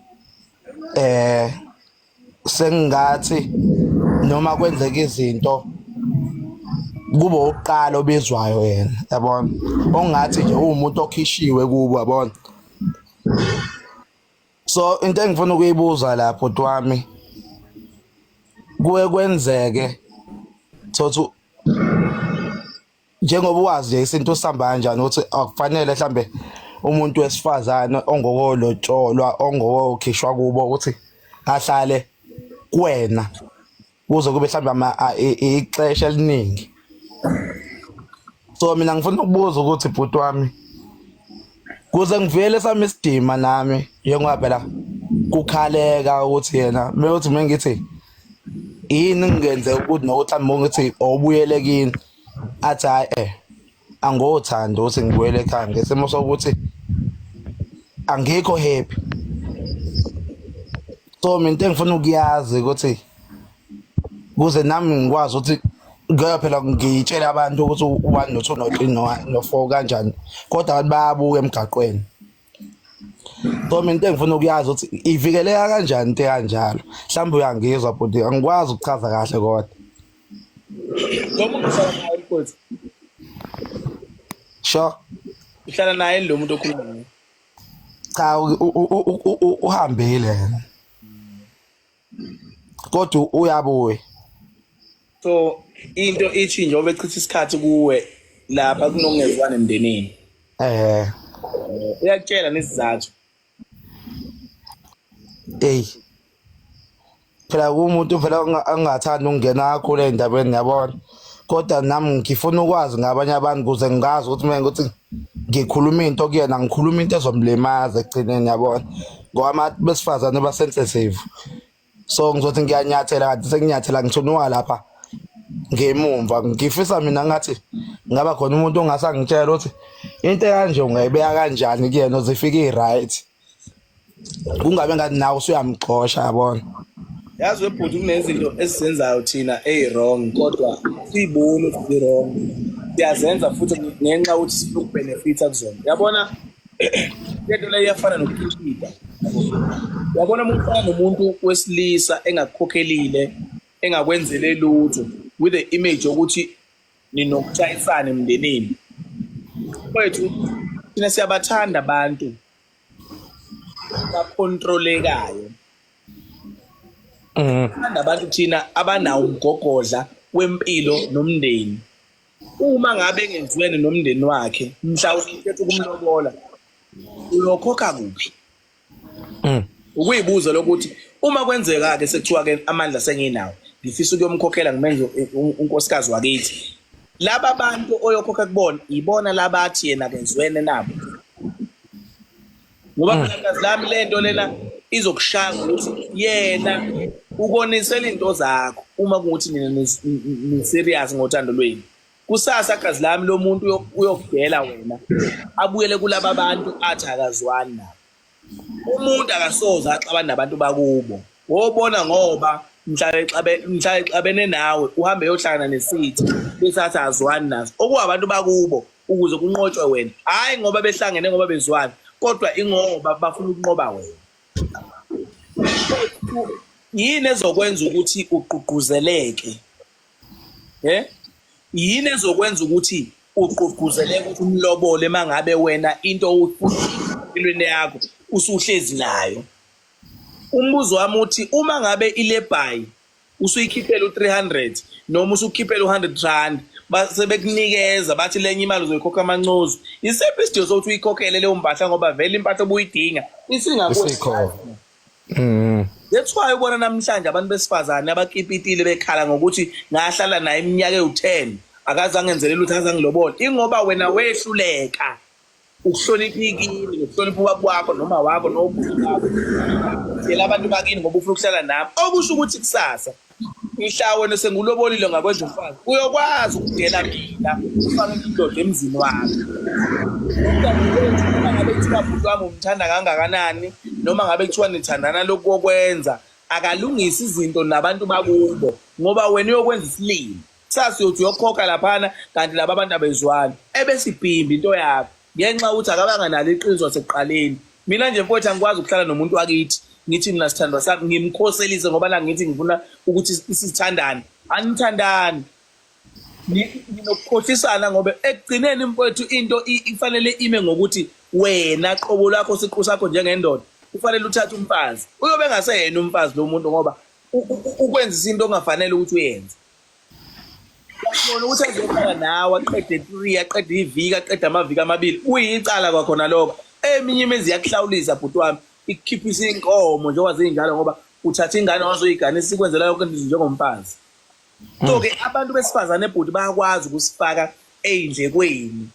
sengathi noma kwenzeka izinto kube uqala obizwayo yena yabona ongathi nje umuntu okhishiwe kubo yabona. So into engifuna ukuyibuza la bhuti wami kuwe kwenzeke thothi njengoba uwazi nje isinto usihamba kanjani ukuthi akufanele mhlambe umuntu wesifazane ongokolotsholwa ongokhishwa kubo ukuthi ahlale kuwena kuze kube mhlambe ixesha eliningi. So mina ngifuna ukubuza ukuthi bhuti wami kuze ngivele sami isidima nami njengoba phela kukhaleka ukuthi yena meyothi mengithi yini ngingenze ukuthi nokuthi manje obuyele kini athi hayi angothanda ukuthi ngibuyele ekhaya ngesimo sokuthi angikho happy. So mina into engifuna ukuyazi ukuthi kuze nami ngikwazi ukuthi ngoba phela ngitshela abantu ukuthi u1 no2 no3 no4 kanjani kodwa abantu bayabuka emgaqweni. So mina into engifuna ukuyazi ukuthi ivikeleka kanjani into kanjalo mhlawumbe uyangizwa bhuti angikwazi ukuchaza kahle kodwa. Noma ngihlala naye mfowethu. Sure. Uhlala naye lo muntu okhuluma naye. Cha uhambile yena. Kodwa uyabuya. So into ithi nje obechitha isikhathi kuwe lapha kunokungezwani emndenini. Uyakutshela nesizathu. Phela umuntu phela angathanda ukungena kakhulu endabeni yabona kodwa nami ngifuna ukwazi ngabanye abantu kuze ngazi ukuthi mina ukuthi ngikhuluma into kuyena ngikhuluma into ezomlimaza egcineni yabona ngoba abantu besifazane ba sensitive. So ngizothi ngiyanyathela kanti senginyathela ngithunuka lapha ngemumva ngifisa mina ngathi ngaba khona umuntu ongasangitshela ukuthi into kanje ungayibeka kanjani kuyena uzifike right kungabe ngathi nawe usuyamxosha yabona. Yazi webhuti kunezinto esizenzayo thina wrong kodwa siyibona ukuthi wrong siyazenza futhi ngenxa ukuthi sifuna ukubenefita kuzona. Yabona lento le iyafana nokukhipha. Yabona umfana nomuntu wesilisa engakukhokhelile engakwenzele lutho with the image ukuthi ninokutshayisana emndenini. Kwethu thina siyabathanda abantu bakontrolekayo. Thanda abantu thina abanawo umgogodla wempilo nomndeni. Uma ngabe ngenzweni nomndeni wakhe mhlawumbe ukhetha ukumlobola uyokhokha kuphi? Ukuyibuza lokuthi uma kwenzeka ke sekuthiwa ke amandla senginawo ngifisa ukuyomkhokhela ngimenze unkosikazi wakithi. Laba bantu oyokhokha kubona ibona labathi yena kezwene nabo. ngoba phela kazi lami lento lena izokushaya ukuthi yena ukonisela into zakho uma kuthi nina ni serious ngothando lweni kusasa kazi lami lo muntu uyokugela wena abuyele kulabo abantu athi akazwani nabo umuntu akasoza axabana nabantu bakubo wobona ngoba mhla exabene nawe uhambe yohlangana nesithi bese athi azwani naso okuwabantu bakubo ukuze kunqotshwe wena hayi ngoba behlangene ngoba bezwani kodwa ingoba bafuna ukunqoba wena yini ezokwenza ukuthi uqhuqhuzeleke yini ezokwenza ukuthi uqhuqhuzeleke ukuthi umlobole mangabe wena into empilweni yakho usuhlezi nayo umbuzo wami uthi uma ngabe ilebhayi usuyikhiphela u300 noma usukhiphela u100 rand sebekunikeza bathi lenye imali uzoyikhokha amancozu isephi isidingo sokuthi uyikhokhele leyo mpahla ngoba vele impahla obuyidinga isingakho that's why ubona namhlanje abantu besifazane abakhipitile bekhala ngokuthi ngahlala naye iminyaka ewu10 akazange enzelele ukuthi azangilobola ingoba wena wehluleka ukuhlonipha ikini nokuhlonipha ubaba wakho noma wakho nobukho yela abantu bakini ngoba ufuna ukuhlala nabo okusho ukuthi kusasa mhla wena sengulobolile ngakwenza umfazi uyokwazi ukudela mina ufake indoda emzini wakho ngabe kuthiwa bhuti wami umthanda kangakanani noma ngabe kuthiwa nithandana lokho kokwenza akalungisa izinto nabantu bakubo ngoba wena uyokwenza isilimo sasa uyothi uyokhokha laphana kanti laba abantu abezwani ebesibhimba into yakho ngenxa ukuthi akabanga nalo iqiniso sekuqaleni mina nje mfowethu angikwazi ukuhlala nomuntu wakithi ngithi mina sithandwa sakho ngimkhoselise ngoba la ngithi ngifuna ukuthi sithandane anithandani ninokukhohlisana ngoba ekugcineni mfowethu into ifanele ime ngokuthi wena qobo lakho siqu sakho njengendoda kufanele uthathe umfazi uyobe ngaseyena umfazi lo muntu ngoba ukwenza into ongafanele ukuthi uyenze uyabona ukuthi azokhala nawe aqede 3 aqede iviki aqede amaviki amabili uyicala kwakhona lokho eminye imizi yakuhlawulisa bhuti wami ikukhiphisa inkomo njengoba zinjalo ngoba uthatha ingane wazoyigana sikwenzela yonke into njengomfazi so-ke abantu besifazane ebhuti bayakwazi ukusifaka ey'ndlekweni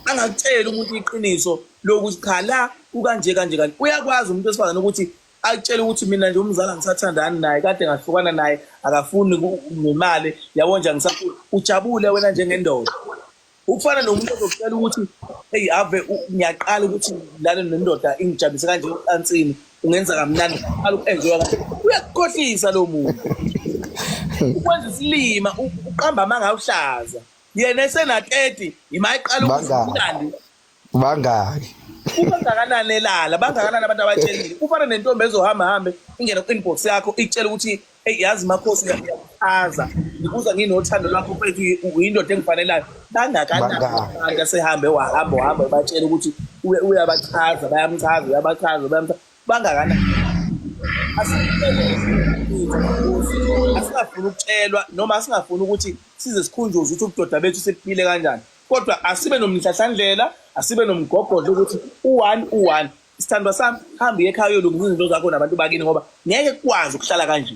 angakutsheli umuntu iqiniso lokuthi khala ukanje kanje uyakwazi umuntu wesifazane ukuthi akutshela ukuthi mina nje umzala ngisathandani naye kade ngahlukana naye akafuni ngemali yabo nje ngisafuna ujabule wena njengendoda ukufana nomuntu ozokutshela ukuthi hey ave ngiyaqala ukuthi lana nendoda ingijabulise kanje ucansini ungenza kamnandi qala ukuenjoy kahle uyakukhohlisa lo muntu ukwenza isilima uqamba mangawuhlaza yena esena30 imayiqala ukuthi bangaki ubangakanani elala bangakanani abantu abatshelile kufana nentombi ezohamba hambe ingena ku-inbox yakho ikutshela ukuthi yazi makhosi ngiyachaza ngibuza nginothando lwakho mfethu uyindoda engifanelayo bangakanani abantu asehambe wahamba batshela ukuthi uyabachaza bayamchaza uyabachaza bangakanani asingafuni ukutshelwa noma asingafuni ukuthi size sikhunjuze ukuthi ubudoda bethu sebuphile kanjani kodwa asibe nomhlahlandlela asibe nomgogodlo ukuthi u1 isithandwa sami hamba ekhaya uyolungisa izinto zakho nabantu bakini ngoba ngeke kukwazi ukuhlala kanje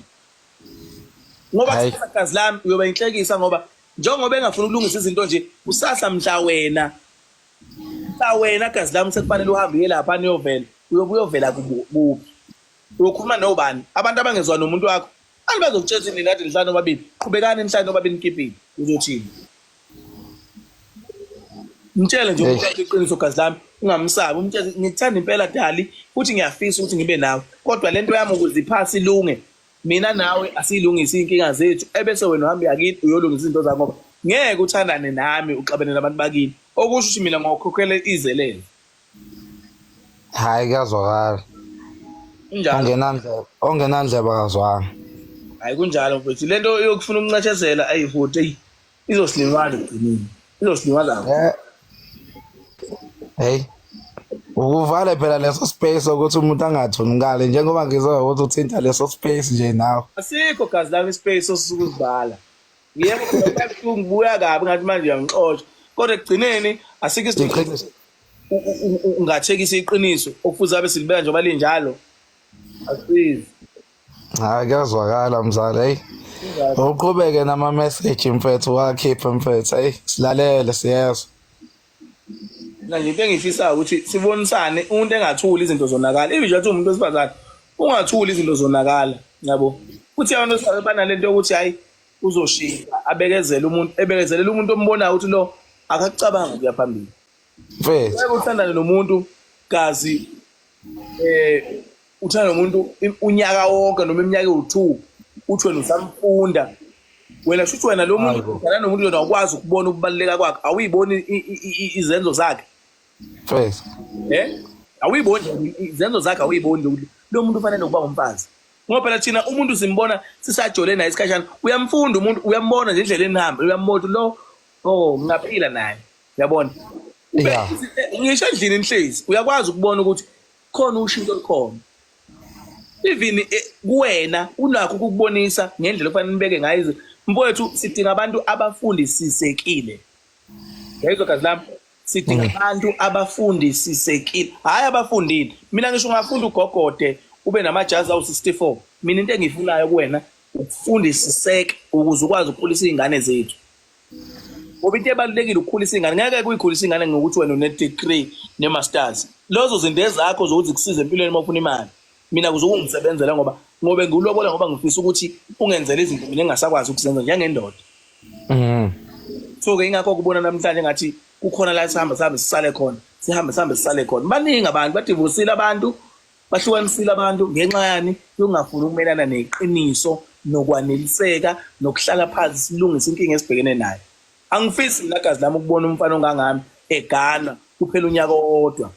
ngoba sikazi lami uyoba inhlekisa ngoba njengoba engafuna ukulungisa izinto nje usasa mhla wena gazi lami sekufanele uhambe uye lapha niyovela uyovela kuphi uyokhuluma nobani abantu abangezwa nomuntu wakho bazokutshela nini nathi nhlanu babili qhubekani nhlanu babili nkipini uzothini mtshele nje ukuthi iqiniso gazi lami ungamsabi umtshele ngikuthanda impela dali futhi ngiyafisa ukuthi ngibe nawe kodwa lento yami ukuziphasa ilunge mina nawe asilungisa inkinga zethu ebese wena uhamba yakini uyolungisa izinto zakho ngoba ngeke uthandane nami uxabene nabantu bakini okusho ukuthi mina ngokhokhela izelele hayi kuyazwakala ongenandleba kazwanga hayi kunjalo mfethu lento yokufuna ukunqashezela ayifuthi izosilimaza egcineni izosilimaza hey ukuvale phela leso space ukuthi umuntu angathunukali njengoba ngizwa ukuthi uthinta leso space nje nawe asikho gazi lami space osukuzibhala yebo phela ngibuya kabi ngathi manje uyangixoxa kodwa ekugcineni asikho isidingo ungathekisa iqiniso okufuze abe silibeka njengoba linjalo asizi hayi kuyazwakala mzala hey uqhubeke nama message mfethu wakhipha mfethu hey silalele siyezwa Manje into engiyifisayo ukuthi sibonisane umuntu engathuli izinto zonakala. Even nje athi umuntu wesifazane ungathuli izinto zonakala, yabo. Kuthi abantu besifazane banalento yokuthi hayi uzoshintsha abekezele umuntu ebekezelela umuntu ombonayo ukuthi lo akakucabanga ukuya phambili. Mfethu. Uma uthandana nomuntu kazi uthanda nomuntu unyaka wonke noma iminyaka ewu2 uthi wena usamfunda wena shuthi wena lo muntu udlala nomuntu yona awukwazi ukubona ukubaluleka kwakhe awuyiboni izenzo zakhe Mfethu. Awuyiboni izenzo zakhe awuyiboni ukuthi lo muntu ufanele ukuba umfazi ngoba phela thina umuntu simbona sisajole naye isikhashana uyamfunda umuntu uyambona nje indlela enihamba uyambona lo ngingaphila naye uyabona Yeah. ngisho endlini inhlezi uyakwazi ukubona ukuthi khona ushintsho olukhona even kuwena unakho ukubonisa ngendlela okufanele nibeke ngayo mfowethu sidinga abantu abafundisisekile yayizwa kazi lami sidinga abantu abafundisisekile hayi abafundile mina ngisho ungafunda ugogode ube namajazi awu64 mina into engiyifunayo kuwena ukufundisiseke ukuze ukwazi ukukhulisa izingane zethu ngoba into ebalulekile ukukhulisa ingane ngeke kuyikhulisa ingane ngokuthi wena une-degree ne-masters lozo zinto ezakho zokuthi kusize empilweni uma ufuna imali mina kuze ukungisebenzela ngoba ngiwulobola ngoba ngifisa ukuthi ungenzele izinto mina engasakwazi ukuzenza njengendoda so-ke ingakho kubona namhlanje ngathi kukhona la sihambe sisale khona baningi abantu badivosile abantu bahlukanisile abantu ngenxa yani yokungafuni ukumelana neqiniso nokwaneliseka nokuhlala phansi silungise inkinga esibhekene nayo angifisi mina gazi lami ukubona umfana ongangami egana kuphela unyaka owodwa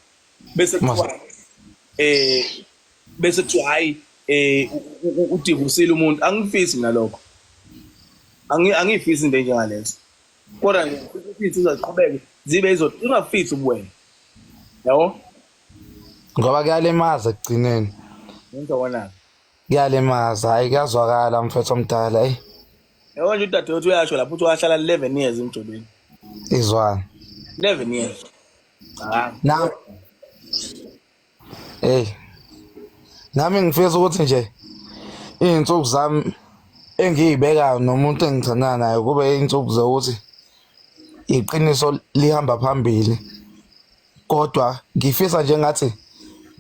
bese kuthiwa hayi udivusile umuntu angifisi mina lokho angifisi into enjengalezo kodwa ngifisi uzaqhubeke zibe izothi ungafisi ubuwena yabo Ngoba kuyalimaza ekugcineni. ngizobona Kuyalimaza hayi kuyazwakala mfethu omdala yabo nje udadewethu uyasho lapho uthi wahlala 11 years emjobeni izwana. 11 years Na nami ngifisa ukuthi nje izinsuku zami engiyibekayo nomuntu engigcina naye kube izinsuku zokuthi iqiniso lihamba phambili kodwa ngifisa nje ngathi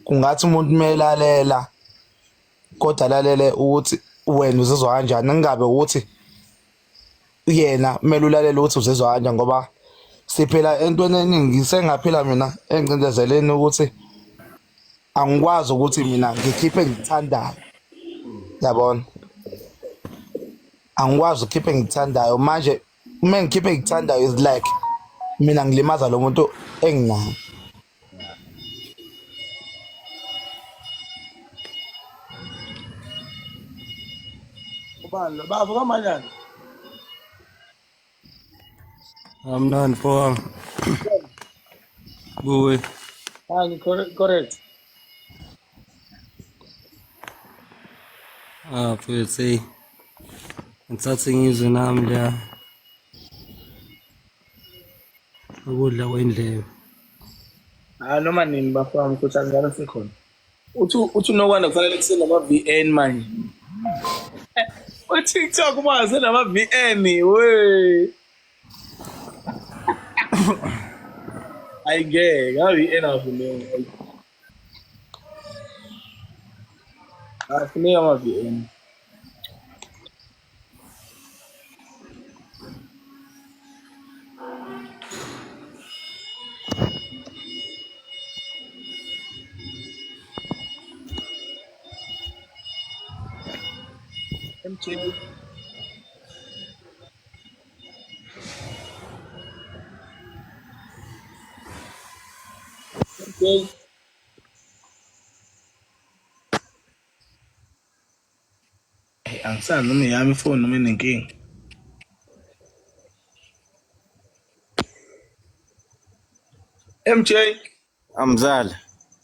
kungathi umuntu melalela kodwa lalele ukuthi wena uzizwa kanjani ngingabe ukuthi yena kumele ulalela ukuthi uzizwa kanjani ngoba siphela entweni eningi sengaphila mina engcindezeleni ukuthi angikwazi ukuthi mina ngikhiphe ngithandayo yabona angikwazi ukukhiphe ngithandayo manje uma ngikhiphe ngithandayo is like mina ngilimaza lo muntu enginayo ubani baba kamanjani Amnandi mfowami. Kuwe. correct Futhi ngithathe ngizwe nami la. Ukudla kwendlebe. noma nini bafana ukuthi angana sikhona uthi unokwanda kufanele kusena ama-VN manje uTikTok maze nama-VN we ayingeke ama-VN afuneki ama-VN MJ angisazi noma yami ifoni noma inenkinga MJ Amzala,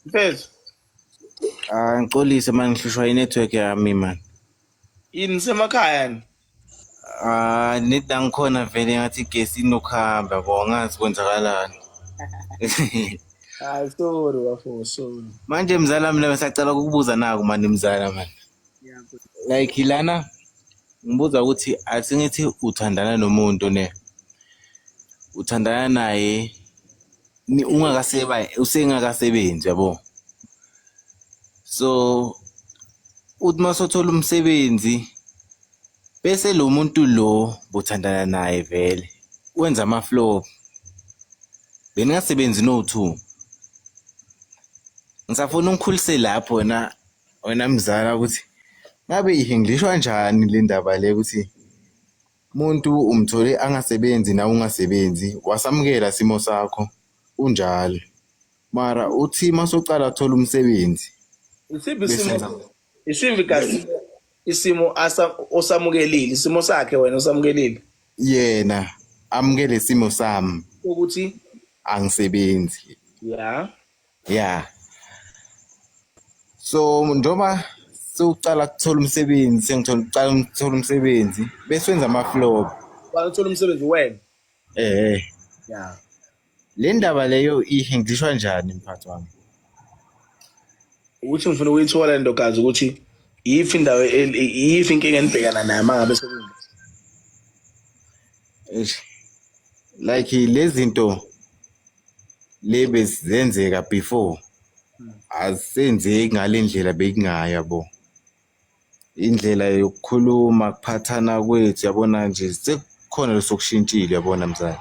mfethu ngixolise manje ngihlushwa inetwork yami man. yini semakhaya ni Nida ngikhona vele ngathi igesi inokuhamba yabo ngazi kwenzakalani. hayi sorry bafo sorry Manje mzala mina besacela ukukubuza naku manje mzala man. Like lana ngibuza ukuthi asingithi uthandana nomuntu ne. Uthandana naye usengakasebenzi yabo. So uthi masothola umsebenzi bese lo muntu lo bothandana naye vele wenza ama-flop. Beningasebenzi no2. Ngisafuna ungikhulise lapho wena mzala ukuthi ngabe ihenglishwa kanjani le ndaba le ukuthi umuntu umthole angasebenzi nawe ungasebenzi wasamukela simo sakho unjalo. Mara uthi masocala uthola umsebenzi Isimbi kasi isimo osamukelile isimo sakhe wena osamukelile yena amukele simo sami ukuthi angisebenzi. yeah So njoba sewucala ukuthola umsebenzi sengithola umsebenzi bese wenza ama-flop. uthola umsebenzi wena yeah Le ndaba leyo ihenglishwa kanjani mphathi wami? ukuthi ngifuna ukuyithola le ntokazi ukuthi yifi indawo yifi inkinga enibhekana nayo mangabe sekunje Like lezi zinto bezenzeka before azisenzeki ngalendlela bekungayo yabo. Indlela yokukhuluma kuphathana kwethu yabona nje sekukhona lesokushintshile yabona mzala.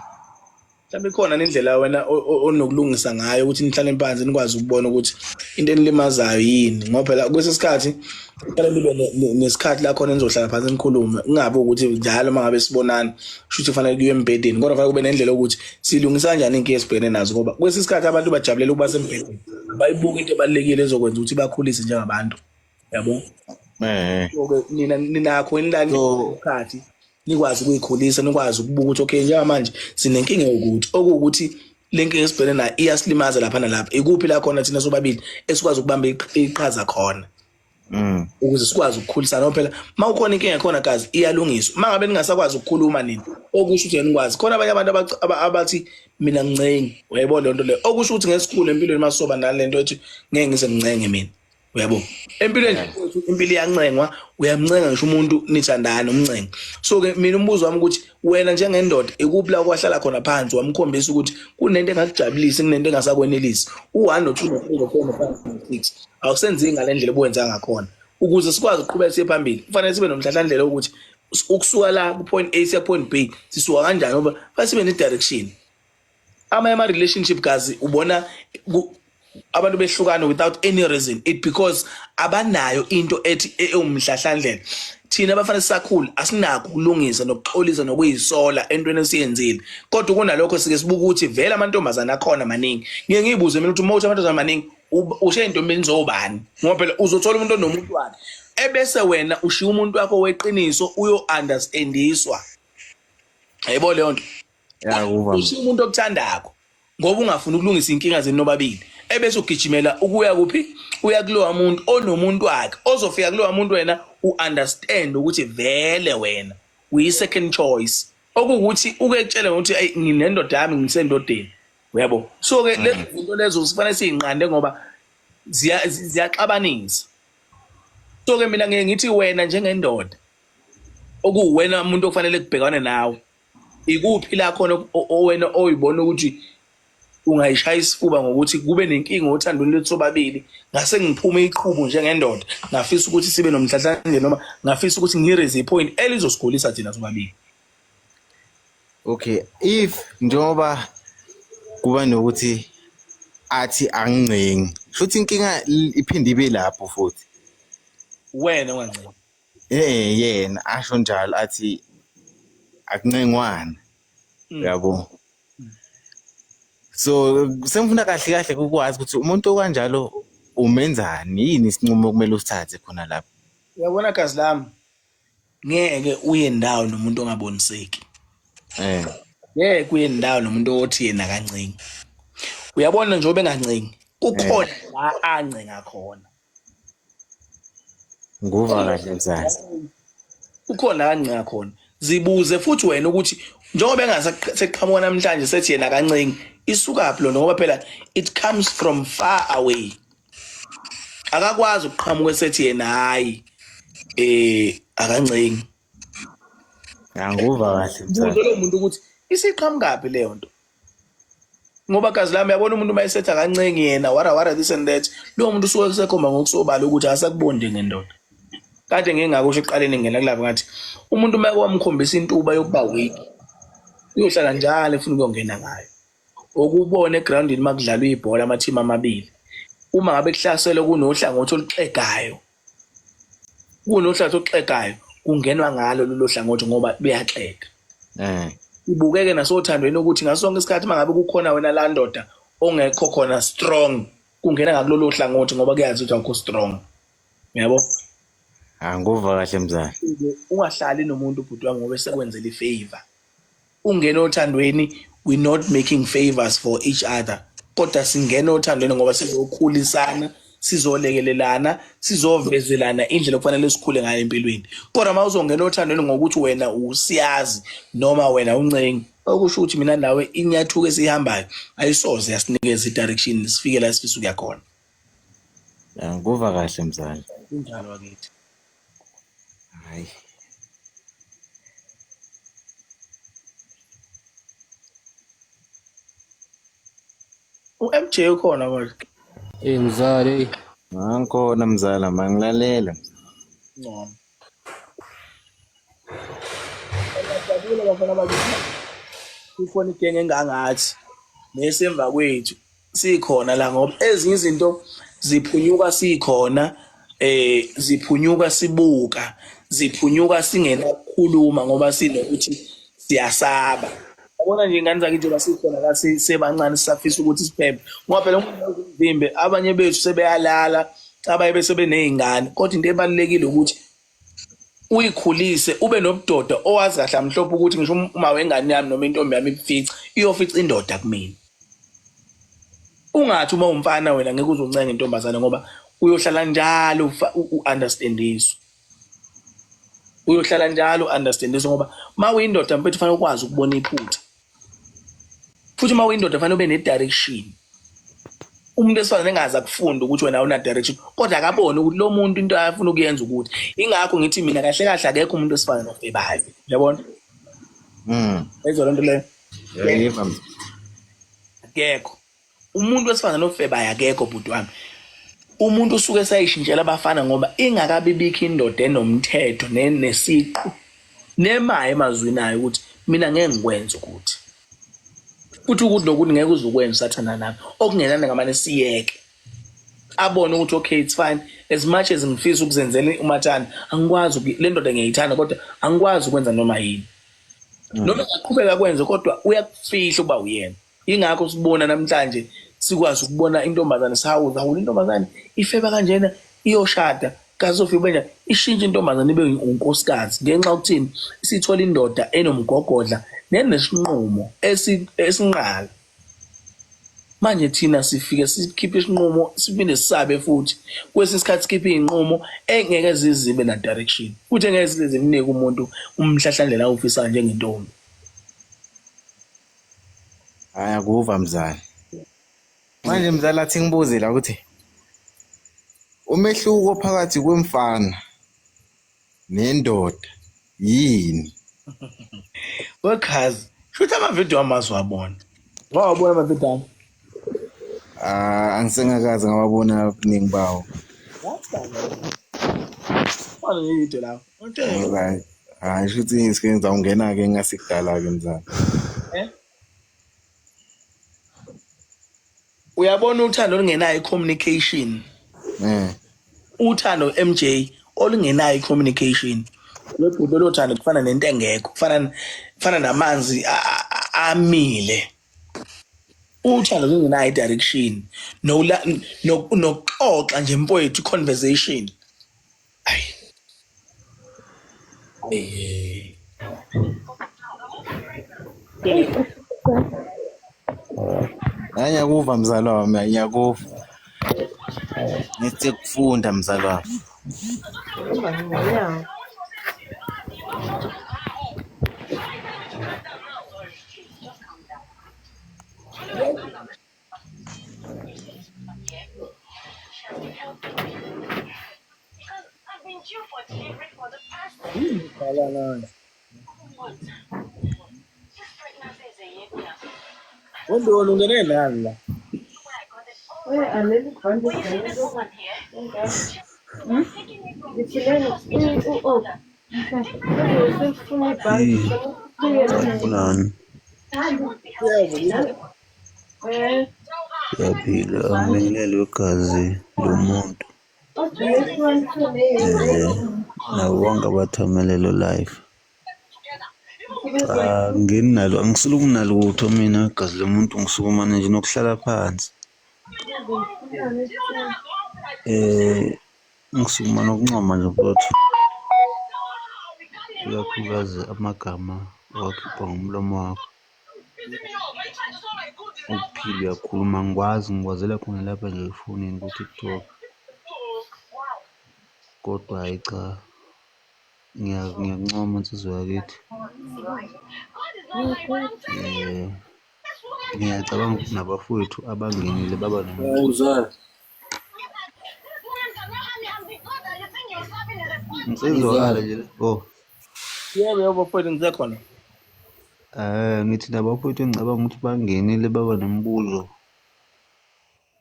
mhlawumbe ikhona nendlela wena onokulungisa ngayo ukuthi nihlale phansi nikwazi ukubona ukuthi into enilimazayo yini ngoba phela kwesesikhathi kufanele libe nesikhathi la khona nizohlala phansi nikhulume ungabe ukuthi njalo mangabe sibonana shuthi kufanele kuye embedeni kodwa kufanele kube nendlela ukuthi silungisa kanjani inkinga esibhekene nazo ngoba kwesesikhathi abantu bajabulela ukuba sembedeni bayibuka into ebalekile ezokwenza ukuthi bakhulise njengabantu yabo. So ninakho inilani isikhathi nikwazi ukuyikhulisa nikwazi ukubuka ukuthi okay njengamanje sinenkinga ukuthi okuwukuthi lenkinga esibhekene nayo iyasilimaza lapha nalapha ikuphi la khona thina sobabili esikwazi ukubamba iqhaza khona ukuze sikwazi ukukhulisana phela mawukhona inkinga khona kazi iyalungiswa mangabe ningasakwazi ukukhuluma nini okusho ukuthi nikwazi khona abanye abantu abathi mina ngincenge uyayibona lento le okusho ukuthi ngesikhulu empilweni masoba nalento ethi ngeke ngize ngincenge mina uyabo empilweni impilo iyancengwa uyamncenga ngisho umuntu nithandana umncenge. So ke mina umbuzo wami ukuthi wena njengendoda ikuphi la kwahlala khona phansi wamkhombisa ukuthi kunento engakujabulisi kunento engasakwenelisi u1 no2 no3 no4 no5 no6 awusenzi ngalendlela obuwenza ngakhona ukuze sikwazi ukuqhubeka siye phambili kufanele sibe nomhlahlandlela ukuthi ukusuka la ku point A siya point B sisuka kanjani ngoba kufanele sibe ne direction. Ama relationship kazi ubona abantu behlukana without any reason it because abanayo into ethi umhlahlandlela thina abafanele sisakhula asinakho ukulungisa nokuxolisa nokuyisola entweni esiyenzile kodwa kunalokho sike sibuka ukuthi vele amantombazana akhona maningi ngeke ngibuze mina ukuthi uma uthi amantombazana maningi ushe intombi nizobani ngoba phela uzothola umuntu onomuntu wakhe ebese wena ushiya umuntu wakho weqiniso uyo understandiswa hayibo leyo nto ushiya umuntu okuthandako ngoba ungafuni ukulungisa inkinga zenu nobabili ebese ugijimela ukuya kuphi uya kulowa muntu onomuntu wakhe ozofika kulowa muntu wena uunderstand ukuthi vele wena uyi second choice okuwukuthi ukekutshela ukuthi ay nginendoda yami ngisendodeni uyabo. So ke lezi zinto lezo sifanele siyinqande ngoba ziyaxabanisa. So ke mina ngeke ngithi wena njengendoda okuwena umuntu ofanele kubhekane nawe ikuphi la khona owena oyibona ukuthi ungayishaya isifuba ngokuthi kube nenkinga othandweni lethu sobabili ngase ngiphume iqhubu njengendoda ngafisa ukuthi sibe nomhlahlandlela noma ngafisa ukuthi ngireze ipoint elizosigolisa thina sobabili. Okay, if njoba kuba nokuthi athi angincengi futhi inkinga iphinde ibe lapho futhi wena ungancengi yena asho njalo athi akuncengwana yabo. So sengifuna kahle kahle ukwazi ukuthi umuntu okanjalo umenzani yini isinqumo okumele usithathe khona lapho. Uyabona kazi lami ngeke uye ndawo nomuntu ongaboniseki ngeke uye ndawo nomuntu othi yena kancengi uyabona nje obengancengi kukhona la ancenga khona nguva kahle mzazi ukhona la kancenga khona zibuze futhi wena ukuthi njengoba engaseqhamuka namhlanje sethi yena kancengi isuka phi lo ngoba phela it comes from far away akakwazi ukuqhamuka sethi yena hayi akancengi nguva kahle mzazi buzo lo muntu ukuthi isiqhamuka phi leyo nto ngoba kazi lami yabona umuntu mayisetha kancenge yena wara this and that lo muntu usuke kusekhomba ngokusobala ukuthi asakubonde ngendoda kade ngeke ngakusho eqaleni ngena kulapha ngathi umuntu uma kwamkhombisa intuba yokuba weak uyohlala njalo efuna ukuyongena ngayo okubona egroundini makudlalwa ibhola amathimi amabili uma ngabe kuhlasela kunohlangothi oluxegayo oxegayo kungenwa ngalo lolo hlangothi ngoba beyaxega ibukeke nasothandweni ukuthi ngasonke isikhathi mangabe kukhona wena la ndoda ongekho khona strong kungena ngakulolo hlangothi ngoba kuyazi ukuthi awukho strong yabo Anguva kahle mzala. Ungahlali nomuntu ubhuti wami ngoba sekwenzela ifavor ungena othandweni we not making favors for each other kodwa singena othandweni ngoba sizokhulisana sizolekelelana sizovezelana indlela okufanele sikhule ngayo empilweni kodwa mawuzongena othandweni ngokuthi wena usiyazi noma wena uncengi okusho ukuthi mina nawe inyathuko esihambayo ayisoze yasinikeza i-direction sifike la sifisa ukuya khona. Anguva kahle mzala. Kunjalo wakithi. Hayi. U-MJ ukhona kodwa. Mzali. Angikhona mzala mangilalela. No. Ngiyajabula bafana bakithi. Kukhona igenge engangathi nesemva kwethu sikhona la ngoba ezinye izinto ziphunyuka sikhona ziphunyuka sibuka ziphunyuka singena ukukhuluma ngoba sinokuthi siyasaba yabona nje ingane zakithi basikhona la sebancane sisafisa ukuthi siphephe ngoba phela umuntu ozimvimbe abanye bethu sebeyalala abaye bese benezingane kodwa into ebalekile ukuthi uyikhulise ube nobudoda owazi kahle amhlophe ukuthi ngisho uma wengane yami noma intombi yami ifica iyofica indoda kumina ungathi uma umfana wena ngeke uzoncenga intombazane ngoba uyohlala njalo u-understandiswa uyohlala njalo understandiswa ngoba ma uyindoda mfethu fanele ukwazi ukubona iphutha futhi ma uyindoda fanele ube ne-direction umuntu esifana nengazi akufunda ukuthi wena awuna direction kodwa akabone ukuthi lo muntu into ayafuna ukuyenza ukuthi ingakho ngithi mina kahle kahle akekho umuntu esifana nofebayo uyabona ezolo nto leyo Yebo. akekho umuntu esifana nofebayo akekho bhuti wami umuntu usuke esayishintshela abafana ngoba ingakabibikho indoda enomthetho nesiqu nemaye emazwini ayo ukuthi mina ngeke ngikwenze ukuthi futhi ukuthi nokuthi ngeke uzukwenza sathana nami okungenani ngamane siyeke abone ukuthi okay it's fine as much as ngifisa ukuzenzela umathana angikwazi le ndoda ngiyayithanda kodwa angikwazi ukwenza noma yini noma ngaqhubeka kwenze kodwa uyakufihla uba uyena ingakho sibona namhlanje sikwazi ukubona intombazane sawuza intombazane ifeba kanjena iyoshada kaZofika benja ishintshe intombazane ibe unkosikazi ngenxa ukuthini isithola indoda enomgogodla nenesinqumo esinqala manje thina sifike sikhiphe isinqumo siphinde sisabe futhi kwesinye isikhathi sikhiphe izinqumo engeke zizibe na direction futhi engeke zimnike umuntu umhlahlandlela awufisa njengentombi. Haya kuva mzala. Manje mzala athi ngibuze la ukuthi umehluko phakathi kwemfana nendoda yini? Wekhazi shothi amavidiyo amazwe wabona wabona amavidiyo ami Angisengakazi ngawabona abaningi bawo. wabona ngiyido lawo Hayi shothi isikhathi ngizawungena ke ngasikudala ke mzala. Uyabona uthando olungenayo communication uthando MJ olungenayo communication lobhudo lothando kufana nento engekho kufana namanzi amile uthando olungenayo direction nokuxoxa nje mfowethu conversation Ngiyakuva mzala wami, ngiyakuva. Ngithi kufunda mzala wami. Wondoni ungene nani la? Sanibonani, Yebo, siyaphila. Ngibingelele igazi lomuntu nabo bonke abathamelelo live. Cha, ngini nalo angisuluku nalutho mina igazi lomuntu ngisukumane nje nokuhlala phansi. Ngisukuma nokuncoma nje mfowethu, ikakhulukazi amagama owakhipha ngomlomo wakho. Ukuphila uyakhuluma ngikwazela khona lapha nje efonini ku-TikTok, kodwa hhayi cha, ngiyakuncoma nsizwa yakithi. Ngiyacabanga ukuthi nabafowethu abangenile baba Mzala. ngisezwakala nje oh. yebo mfowethu ngisekhona. Ngithi nabafowethu engicabanga ukuthi bangenile baba nemibuzo,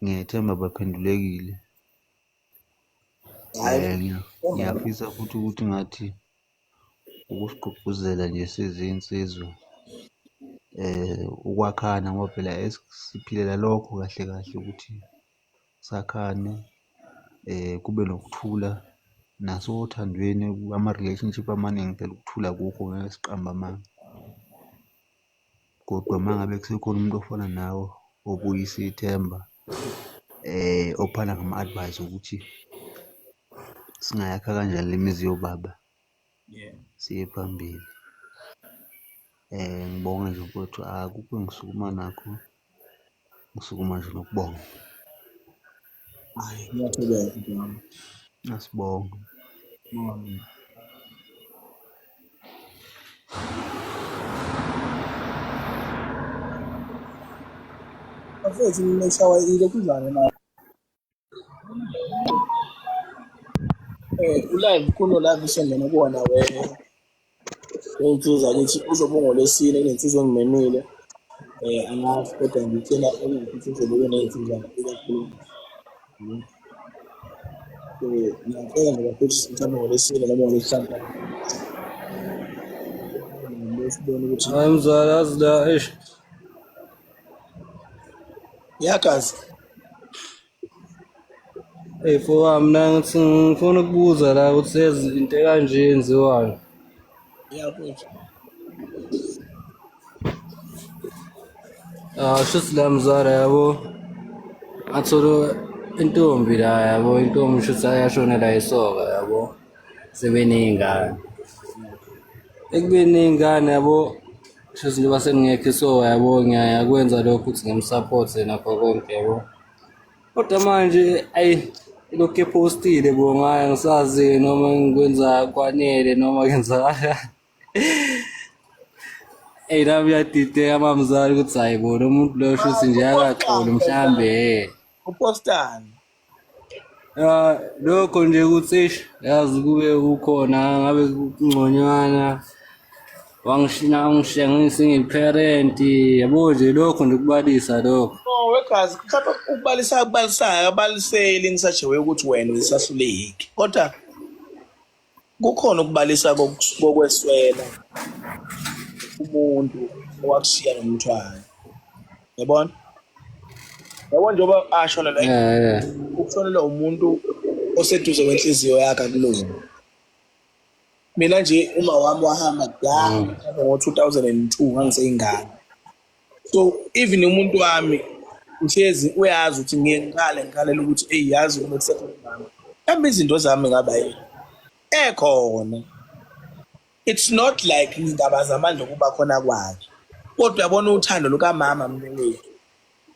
ngiyethemba baphendulekile. Ngiyafisa futhi ukuthi ngathi ukusigqugquzela nje sizinsizwa ukwakhana ngoba phela siphilela lokho kahle kahle ukuthi sakhane, kube nokuthula nasothandweni. Ama-relationship amaningi phela ukuthula akukho, ngeke siqambe amanga. Kodwa uma ngabe kusekhona umuntu ofana nawe obuyisa ithemba, ophana ngama-advice ukuthi singayakha kanjani le mizi yobaba siye phambili. Ngibonga nje mfowethu, akukho engisukuma nakho, ngisukuma nje nokubonga. Hayi, ngiyaqhubeka mfowethu wami. Asibonge. Mfowethu ngishawa ilokhuzana na. Ulive kuno live isongena kuwona insizwa lithi uzobe ngolesine kunensizwa engimemile. Angazi kodwa ngitshela ukuthi uzobe kuney'nsizwa kakhulu. Ngiyacela nje bafethu mhlawumbe ngolesine noma ngolesihlanu. Sibone ukuthi Hayi mzala, yazi la eish. yakazi. Mfowami mina ngithi ngifuna ukubuza la ukuthi yazi into ekanje yenziwayo. Yafethu. Shuthi la mzala yabo, ngathola intombi la yabo, intombi shuthi ayashonela isoka yabo, sebeney'ngane. Ekubeni ney'ngane yabo, shuthi njengoba seningekho isoka yabo, ngiyakwenza lokho ukuthi ngimsapothe nakho konke yabo. Kodwa manje ayi lokhu ephostile bo, ngaye ngisazi noma ngikwenza kwanele noma kwenzakala. Nami uyadideka mamzala ukuthi hayi bo lo muntu lo shuthi nje akaxolo mhlambe. Upostani. Lokho nje ukuthi ish yazi kube ukhona ngabe kungconywana wangishengisa ngiyi-parent yabo, nje lokho nje kubalisa lokho. Wekazi mhlawumbe ukubalisayo abaliseli ngisajewe ukuthi wena uyisahluleki, kodwa kukhona ukubalisa kokweswela umuntu owakushiya nomthwalo. Yabona njengoba ashonelwa ukushonelwa umuntu oseduze kwenhliziyo yakhe akulungi. Mina nje uma wami wahamba kudala ngo-2002 ngangiseyingane, so even umuntu wami ngihlezi uyazi ukuthi ngikalela ukuthi yazi ukuthi kusekhona mama izinto zami ngaba ekhona. It's not like ngingabaza amandla okuba khona kwakhe, kodwa yabona uthando lukamama mnewethu,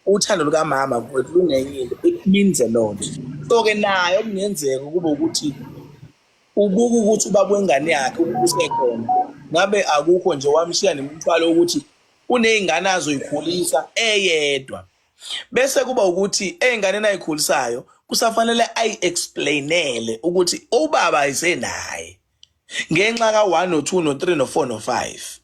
uthando lukamama mfowethu lungenyile, it means a lot. So-ke nayo kungenzeka kube ukuthi ubuke ukuthi ubaba wengane yakhe usekhona, ngabe akukho nje wamshiya nemithwalo ukuthi uney'ngane azoyikhulisa eyedwa, bese kuba ukuthi ey'nganeni ayikhulisayo kusafanele ayi-explainele ukuthi ubaba ayisenaye ngenxa ka-1 no 2 no 3 no 4 no 5.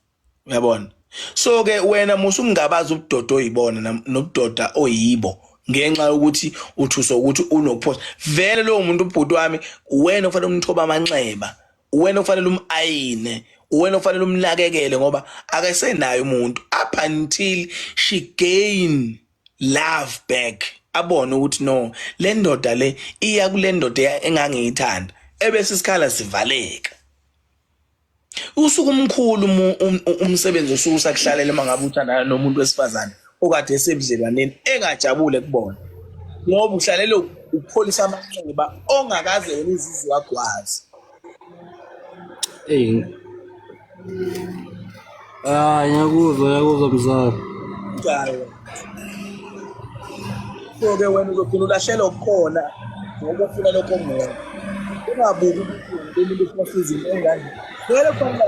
Uyabona, So ke wena musungabaza ubudoda oyibona nobudoda oyibo ngenxa yokuthi uthuso ukuthi unokuphosa vele lo muntu ubhuti wami wena ofanele umthoba amanxeba wena ofanele umayine wena ofanele umnakekele ngoba akasenayo umuntu up until she gain love back abone ukuthi no le ndoda le iya kule ndoda engangiyithanda ebese isikhala sivaleka usuku omkhulu umsebenzi osuku sakuhlalela mangabe uthandana nomuntu wesifazane okade esebudlelwaneni engajabule kubona ngoba uhlalele ukupholisa amanxeba ongakaze wena izizwe wagwazi Hey, ngiyakuzwa mzala. njalo so ke wena uzogcina ulahlela okukhona ngoba ufuna lokho ongona ungabuki umuntu ufuna izinto engane vele khona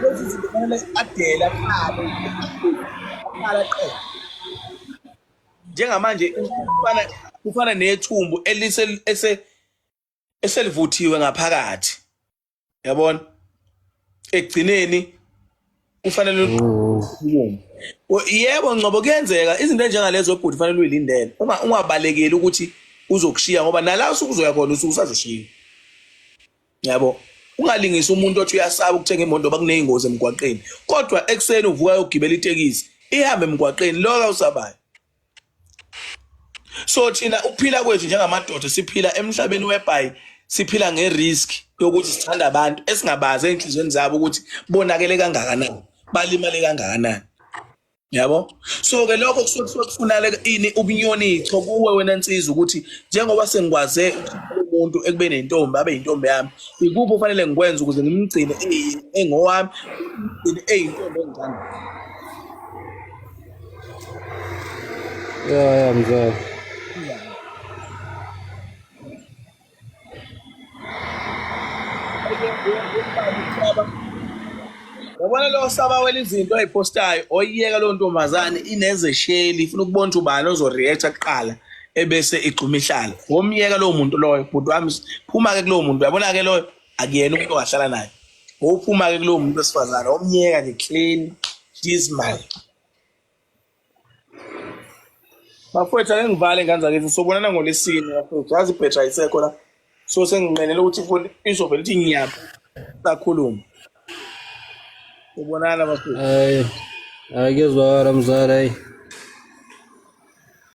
lezi zinto kufanele adela akhala qela njengamanje kufana nethumbu eselivuthiwe ngaphakathi yabona ekugcineni kufanele yebo ngoba kuyenzeka izinto enjengalezo obhuti kufanele uyilindele ungabalekeli ukuthi uzokushiya ngoba nala usuku uzoya khona usuku usazoshiya yabo ungalingisa umuntu othi uyasaba ukuthenga imoto bakuneyingozi emgwaqeni kodwa ekseni uvuka uyogibela itekisi ihambe emgwaqeni loka usabayo so thina ukuphila kwethu njengamadoda siphila emhlabeni webhayi siphila ngerisk yokuthi sithanda abantu esingabazi enhlizweni zabo ukuthi bonakele kangakanani balimale kangakanani yabo so ke lokho kusuke kufunale ini ubunyonicho kuwe wena insizwa ukuthi njengoba sengikwaze umuntu ekube nentombi abe intombi yami ikuphi ufanele ngikwenza ukuze ngimgcine engowami ngimgcine eyintombi engicanda Ya mzala. yabona lo saba wele izinto ezipostayo oyiyeka lo ntombazane inezesheli ifuna ukubona ukuthi ubani ozoreact kuqala ebese igcuma ihlala ngomyeka lo muntu loyo bhuti wami phuma ke kulo muntu uyabona ke loyo akuyena umuntu ongahlala naye ngophuma ke kulo muntu wesifazane omyeka nje clean dismal bafowethu ake ngivale ingane zakithi sobonana ngolesine bafowethu yazi ibhetha ayisekho la so senginqenela ukuthi ifoni izovela ithi nyapha sakhuluma ubonana bafowethu Ay, ngiyezwakala mzala.